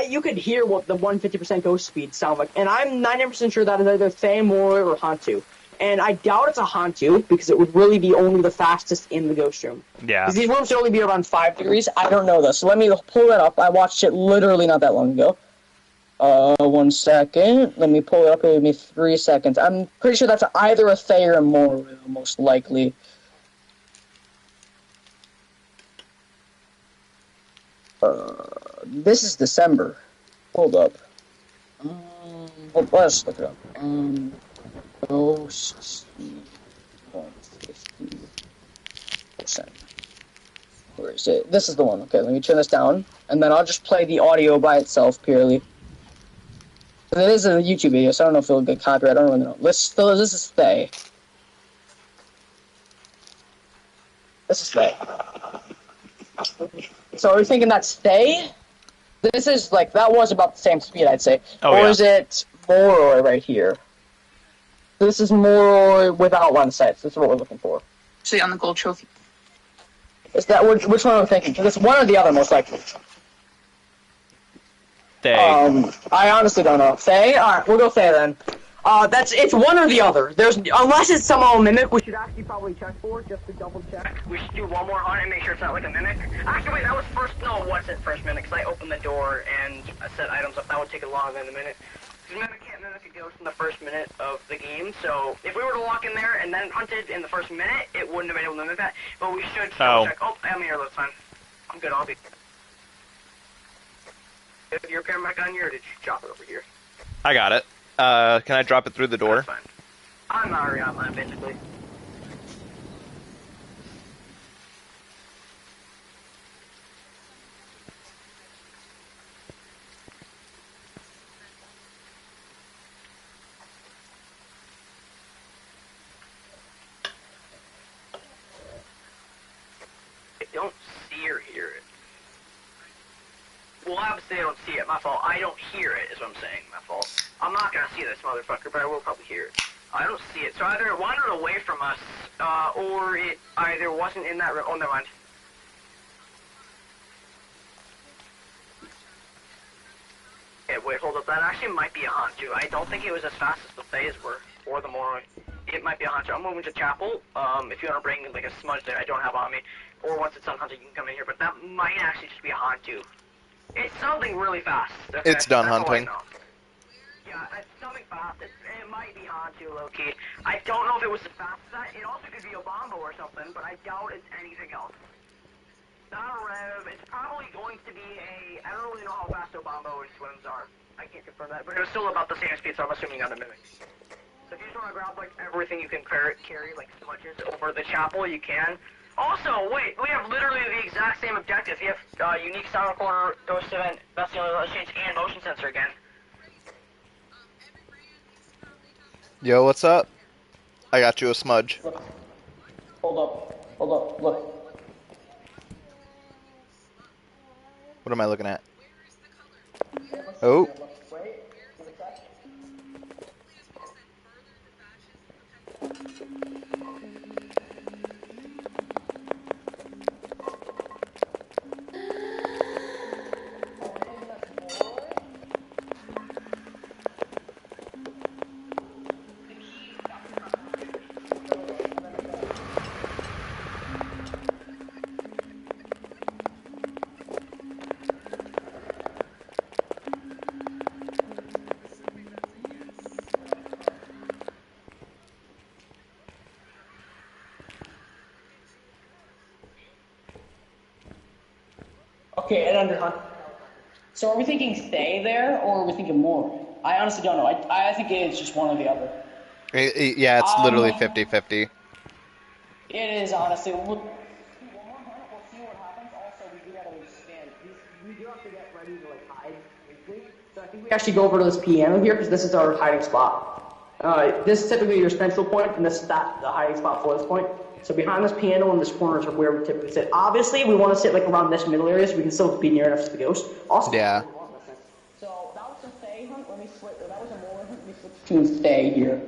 You could hear what the 150% ghost speed sound like, and I'm 99% sure that is either Fae, Moira, or Hantu. And I doubt it's a Hantu, because it would really be only the fastest in the ghost room. Yeah. Because these rooms should only be around 5 degrees. I don't know, though. So let me pull that up. I watched it literally not that long ago. 1 second. Let me pull it up. It'll give me 3 seconds. I'm pretty sure that's either a Fae or a Moira, most likely. This is December. Hold up. Let's look it up. Ghost speed 150%. Where is it? This is the one. Okay, let me turn this down, and then I'll just play the audio by itself purely. It is a YouTube video, so I don't know if it'll get copyright. I don't really know. This is Fae. This is Fae. So are you thinking that's Fae? This is like, that was about the same speed, I'd say. Oh, or yeah. is it Moroi right here? This is Moroi without one sights. This is what we're looking for. Actually, on the gold trophy. Is that which one am I thinking? Because it's one or the other, most likely. Fae. I honestly don't know. Fae? Alright, we'll go Fae then. It's one or the other. Unless it's somehow a mimic, we should actually probably check for it, just to double check. We should do one more hunt and make sure it's not like a mimic. Actually, wait, that was first, no, it wasn't first mimic, because I opened the door and I set items up. That would take longer than a minute. Because mimic can't mimic a ghost in the first minute of the game, so if we were to walk in there and then hunted in the first minute, it wouldn't have been able to mimic that. But we should double check. Oh, I'm here this time. I'm good, I'll be. If your camera back on here, or did you chop it over here? I got it. Can I drop it through the door? That's fine. I'm already on mine, basically. I don't see or hear it. Well, obviously I don't see it. My fault. I don't hear it, is what I'm saying. My fault. I'm not gonna see this motherfucker, but I will probably hear it. I don't see it. So either it wandered away from us, or it either wasn't in that room. Oh, never mind. Okay, wait, hold up. That actually might be a Hantu. I don't think it was as fast as the Faes were, or the Moroi. It might be a Hantu. I'm moving to Chapel. If you want to bring like a smudge that I don't have on me, or once it's unhunted, you can come in here. But that might actually just be a Hantu. It's something really fast. Okay? It's done That's all I hunting. know. Yeah, it's something fast. It might be Hantu, low-key. I don't know if it was as fast as that. It also could be a Bombo or something, but I doubt it's anything else. Not a Rev. It's probably going to be a... I don't really know how fast Obombo and Swims are. I can't confirm that, but it was still about the same speed, so I'm assuming not a mimic. So if you just want to grab, like, everything you can carry, like, smudges over the chapel, you can. Also, wait, we have literally the exact same objective. You have unique sound recorder, ghost event, bestial exchange, and motion sensor again. Yo, what's up? I got you a smudge. Look. Hold up, look. What am I looking at? Oh. Okay, and under. So are we thinking Fae there, or are we thinking more? I honestly don't know. I think it is just one or the other. Yeah, it's literally 50-50. It is, honestly. We'll see what happens. Also, we do gotta understand. We do have to get ready to, like, hide. So I think we actually go over to this piano here, because this is our hiding spot. This is typically your central point, and this is the hiding spot for this point. So behind this piano in this corner is where we typically sit. Obviously, we want to sit like around this middle area so we can still be near enough to the ghost. Also, Yeah. so that was a stay hunt. Let me switch. That was a more hunt. Let me switch to stay here.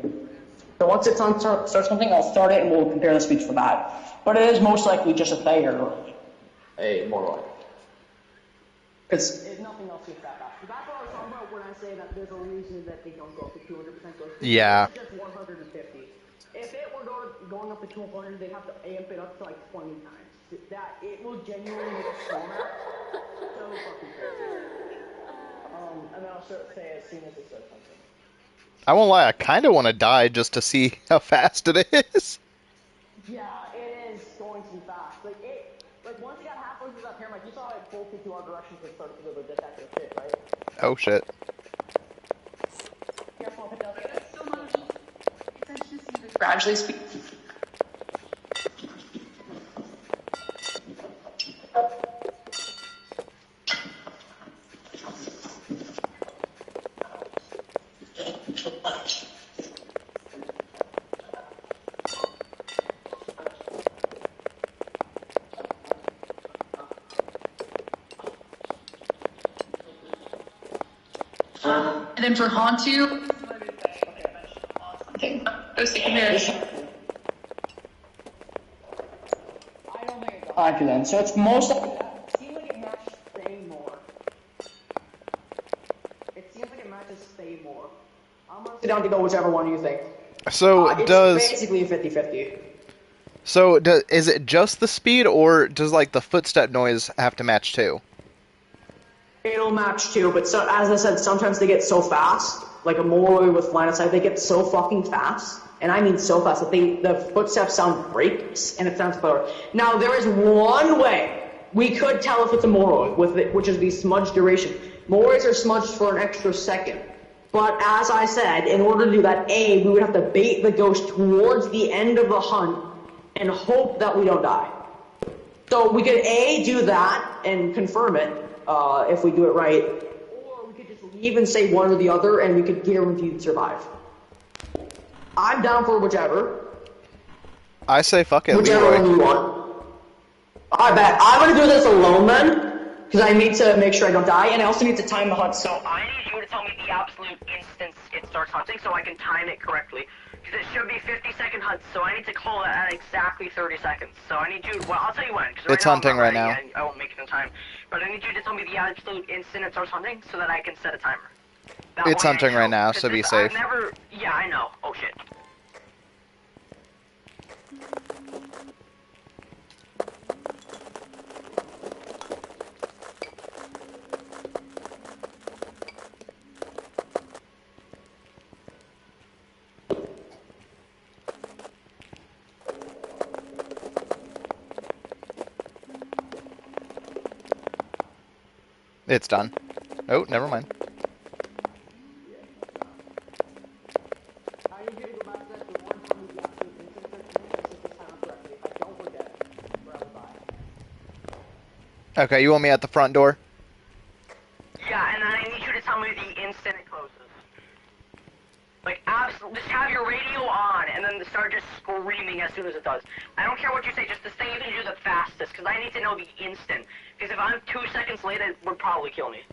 So once it's on start something, I'll start it and we'll compare the speeds for that. But it is most likely just a stay or a more like. Because nothing else is that bad. That's what I was talking about when I say that there's a reason that they don't go up to 200% ghost. Yeah. It's just 150. If it were going up to 200, they'd have to amp it up to like 20 times. That it will genuinely make a storm out. So fucking crazy. And then I'll say as soon as it starts something. I won't lie, I kind of want to die just to see how fast it is. Yeah, it is going to be fast. Like once you got halfway through that pyramid, you saw it bolted to our direction to start to go just after shit, right? Oh shit. Careful if it does get it. So much. It's nice to see this gradually speak. And then for Hantu, go stick in there. I don't think it's Hantu then. So it's most likely that. It seems like it matches stay more. It seems like it matches stay more. I'm gonna sit down to go whichever one you think. So it's basically a 50-50. So is it just the speed, or does like the footstep noise have to match too? It'll match too, but so, as I said, sometimes they get so fast, like a Moroi with line of sight, they get so fucking fast, and I mean so fast, that the footsteps sound breaks, and it sounds better. Now, there is one way we could tell if it's a Moroi, which is the smudge duration. Morois are smudged for an extra second. But as I said, in order to do that, we would have to bait the ghost towards the end of the hunt and hope that we don't die. So we could do that and confirm it, if we do it right, or we could just leave and say one or the other, and we could guarantee to survive. I'm down for whichever. I say fuck it, Whichever Leroy. one you want. I bet. I'm gonna do this alone then, because I need to make sure I don't die, and I also need to time the hunt, so I need you to tell me the absolute instance it starts hunting so I can time it correctly. Because it should be 50-second hunts, so I need to call it at exactly 30 seconds. So I need you, well, I'll tell you when, because It's hunting right now. I won't make it in time. But I need you to tell me the absolute instant it starts hunting so that I can set a timer. It's hunting right now, so be safe. Yeah, I know. Oh shit. It's done. Oh, never mind. I need you to go back to that the one time you got to the instant this is the time correctly. If I don't forget it, where I will die. Okay, you want me at the front door? Yeah, and then I need you to tell me the instant it closes. Like, absolutely, just have your radio on, and then start just screaming as soon as it does. I don't care what you say, just the thing you can do the fastest, because I need to know the instant. Because if I'm 2 seconds late, it would probably kill me.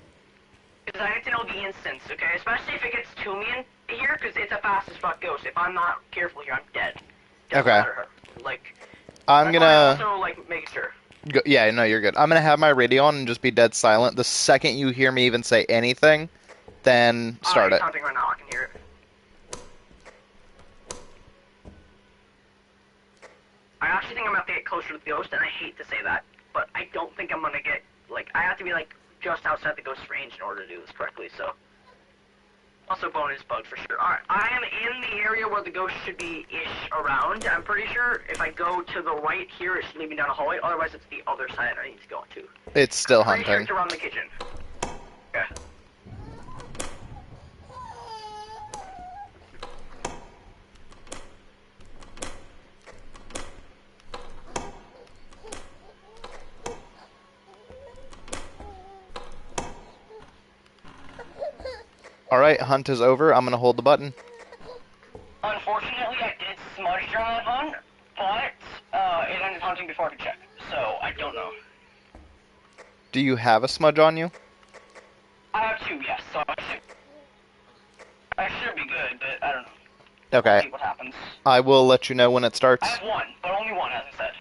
Because I need to know the instance, okay? Especially if it gets to me in here, because it's a fast as fuck ghost. If I'm not careful here, I'm dead. Doesn't Okay. matter her. Like, I'm gonna... also, like, make sure. Yeah, no, you're good. I'm gonna have my radio on and just be dead silent. The second you hear me even say anything, then start it. Something right now, I can hear it. I actually think I'm gonna have to get closer to the ghost, and I hate to say that, but I don't think I'm gonna get, like, I have to be, like, just outside the ghost's range in order to do this correctly, so. Also, bone is bugged for sure. Alright, I am in the area where the ghost should be-ish around, I'm pretty sure. If I go to the right here, it should lead me down a hallway, otherwise it's the other side I need to go to. It's still Pretty sure hunting. it's around the kitchen. Okay. Alright, hunt is over. I'm gonna hold the button. smudged on that hunt, but it ended hunting before I could check, so I don't know. Do you have a smudge on you? I have 2, yes, so I should be good, but I don't know. Okay. We'll see what happens. I will let you know when it I starts. have 1, but only 1, as I said.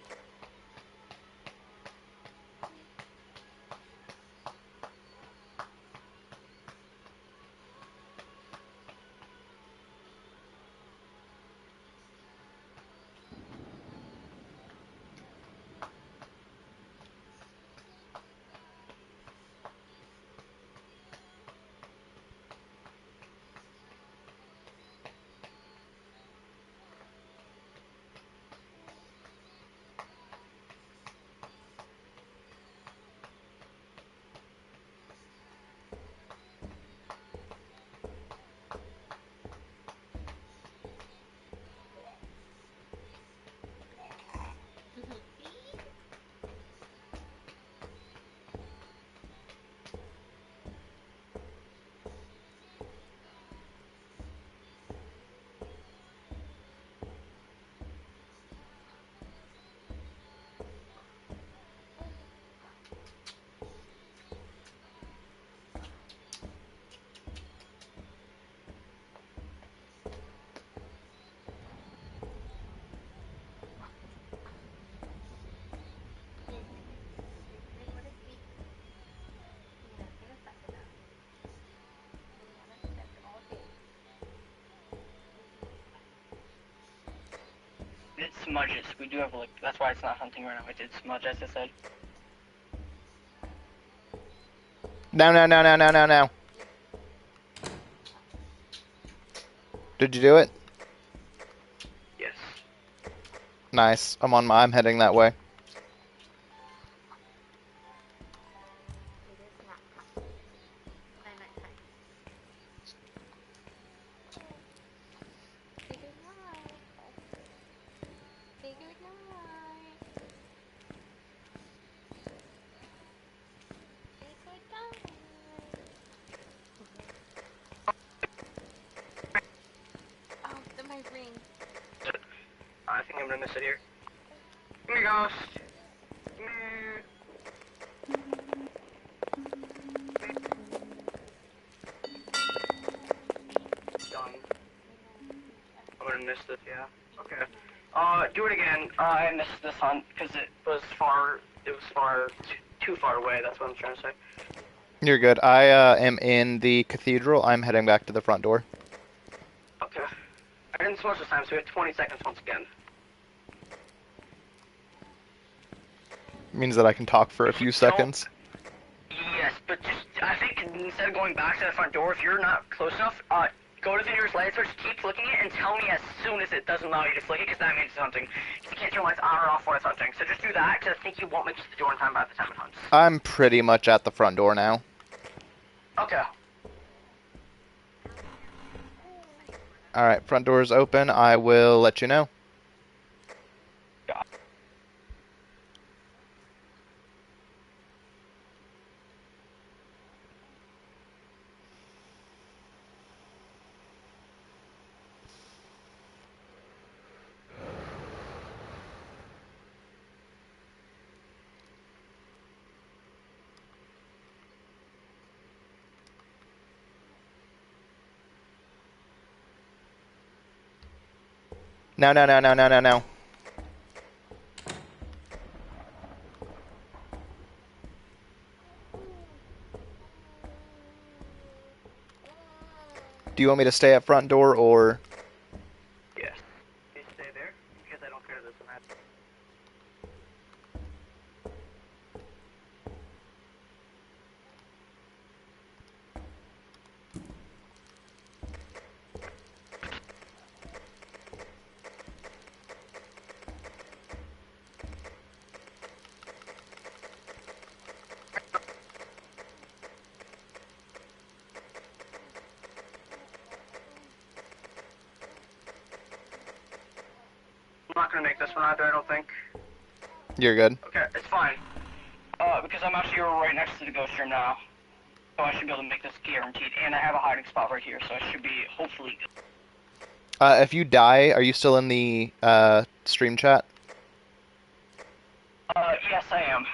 It smudges. We do have, like, that's why it's not hunting right now. It did smudge, as I said. No, no, no, no, no, no, no. Did you do it? Yes. Nice. I'm heading that way. My ring. I think I'm gonna miss it here. Come here, Ghost. Come here. Done. I'm gonna miss this, yeah. Okay. Do it again. I missed this hunt because it was too far away, that's what I'm trying to say. You're good. I am in the cathedral. I'm heading back to the front door. Okay. I didn't smudge this time, so we have 20 seconds once again. Means that I can talk for a few seconds. Yes, but just, I think instead of going back to the front door, if you're not close enough, go to the nearest light switch, keep flicking it, and tell me as soon as it doesn't allow you to flick it, because that means it's hunting. You can't turn lights on or off when it's hunting. So just do that, because I think you won't make it to the door in time by the time it hunts. I'm pretty much at the front door now. Okay. Alright, front door is open. I will let you know. No, no, no, no, no, no, no. Do you want me to stay at front door, or...? Yes. You stay there, because I don't care this one. I'm not gonna make this one either, I don't think. You're good. Okay, it's fine. Because I'm actually right next to the ghost room now. So I should be able to make this guaranteed. And I have a hiding spot right here, so I should be hopefully good. If you die, are you still in the stream chat? Yes, I am.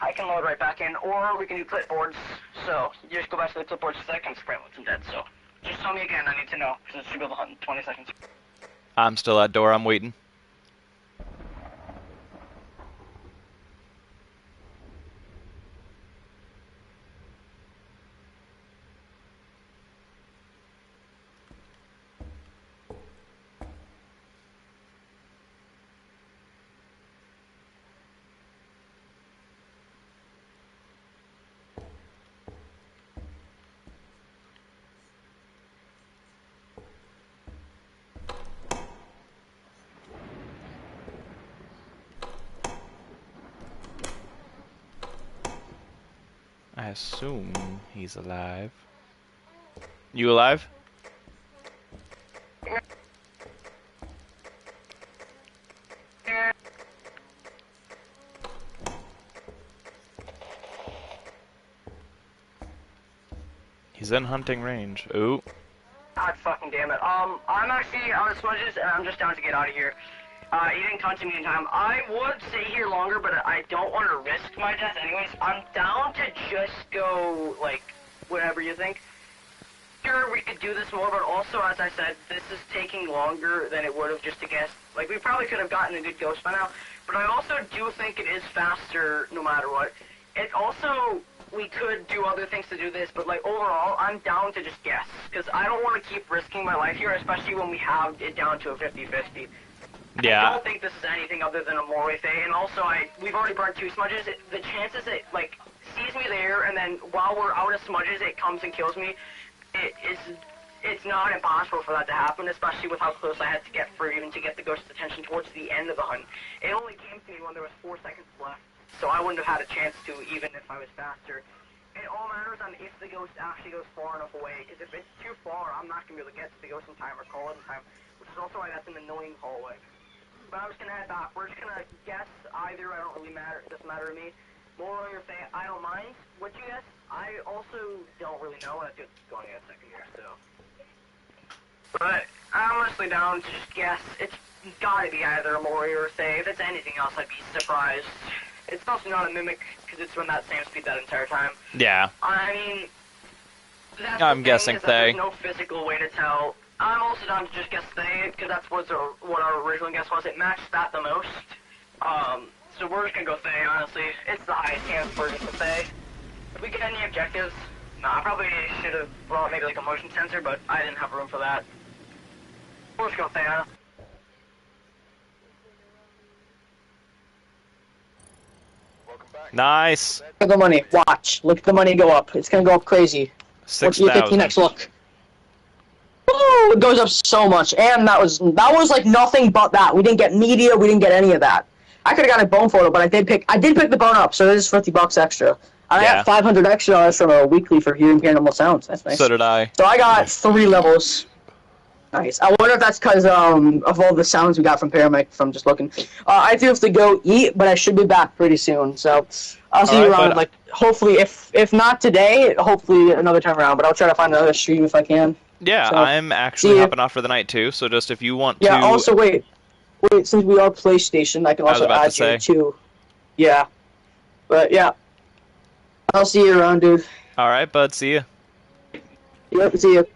I can load right back in, or we can do clipboards. So, you just go back to the clipboards so I can sprint with some dead, so. Just tell me again, I need to know, because it should go the hunt in 20 seconds. I'm still at door, I'm waiting. I assume he's alive. You alive? He's in hunting range. Ooh. God fucking damn it. I'm actually out of smudges, and I'm just down to get out of here. He didn't contact me in time. I would stay here longer, but I don't want to risk my death anyways. I'm down to just go, like, whatever you think. Sure, we could do this more, but also, as I said, this is taking longer than it would have just to guess. Like, we probably could have gotten a good ghost by now, but I also do think it is faster no matter what. It also, we could do other things to do this, but, like, overall, I'm down to just guess, because I don't want to keep risking my life here, especially when we have it down to a 50-50. Yeah. I don't think this is anything other than a Moray Fae, and also we've already burned 2 smudges. The chances it, like, sees me there, and then while we're out of smudges, it comes and kills me, it's not impossible for that to happen, especially with how close I had to get for even to get the ghost's attention towards the end of the hunt. It only came to me when there was 4 seconds left, so I wouldn't have had a chance to, even if I was faster. It all matters on if the ghost actually goes far enough away, because if it's too far, I'm not going to be able to get to the ghost in time or call it in time, which is also why that's an annoying hallway. But I was going to head back. We're just going to guess either. I don't really matter. It doesn't matter to me. Moral or Fae, I don't mind what you guess. I also don't really know. I have to go in a second here, so. But I'm honestly down to just guess. It's got to be either a Moray or a Fae. If it's anything else, I'd be surprised. It's also not a Mimic, because it's run that same speed that entire time. Yeah. I mean, that's I'm guessing is that Fae. there's no physical way to tell. I'm also down to just guess Fae, because that's what our original guess was. It matched that the most. So we're just gonna go Fae, honestly. It's the highest chance for just a Fae. If we get any objectives, I probably should have brought maybe like a motion sensor, but I didn't have room for that. We're just going Fae, huh? Nice. Look at the money. Watch. Look at the money go up. It's gonna go up crazy. What do you think 6,000. next? Look. Woo! It goes up so much, and that was like nothing but that. We didn't get media. We didn't get any of that. I could have got a bone photo, but I did pick the bone up, so this is $50 extra. And I got 500 extra dollars from a weekly for hearing paranormal sounds. That's nice. So did I. So I got 3 levels. Nice. I wonder if that's because of all the sounds we got from Paramedic from just looking. I do have to go eat, but I should be back pretty soon. So I'll see you around. Like hopefully, if not today, hopefully another time around. But I'll try to find another stream if I can. Yeah, so, I'm actually hopping off for the night too. So just if you want to. Yeah. Also, wait. Since we are PlayStation, I can also add you too. Yeah. But yeah. I'll see you around, dude. All right, bud. See ya. Yep. See you.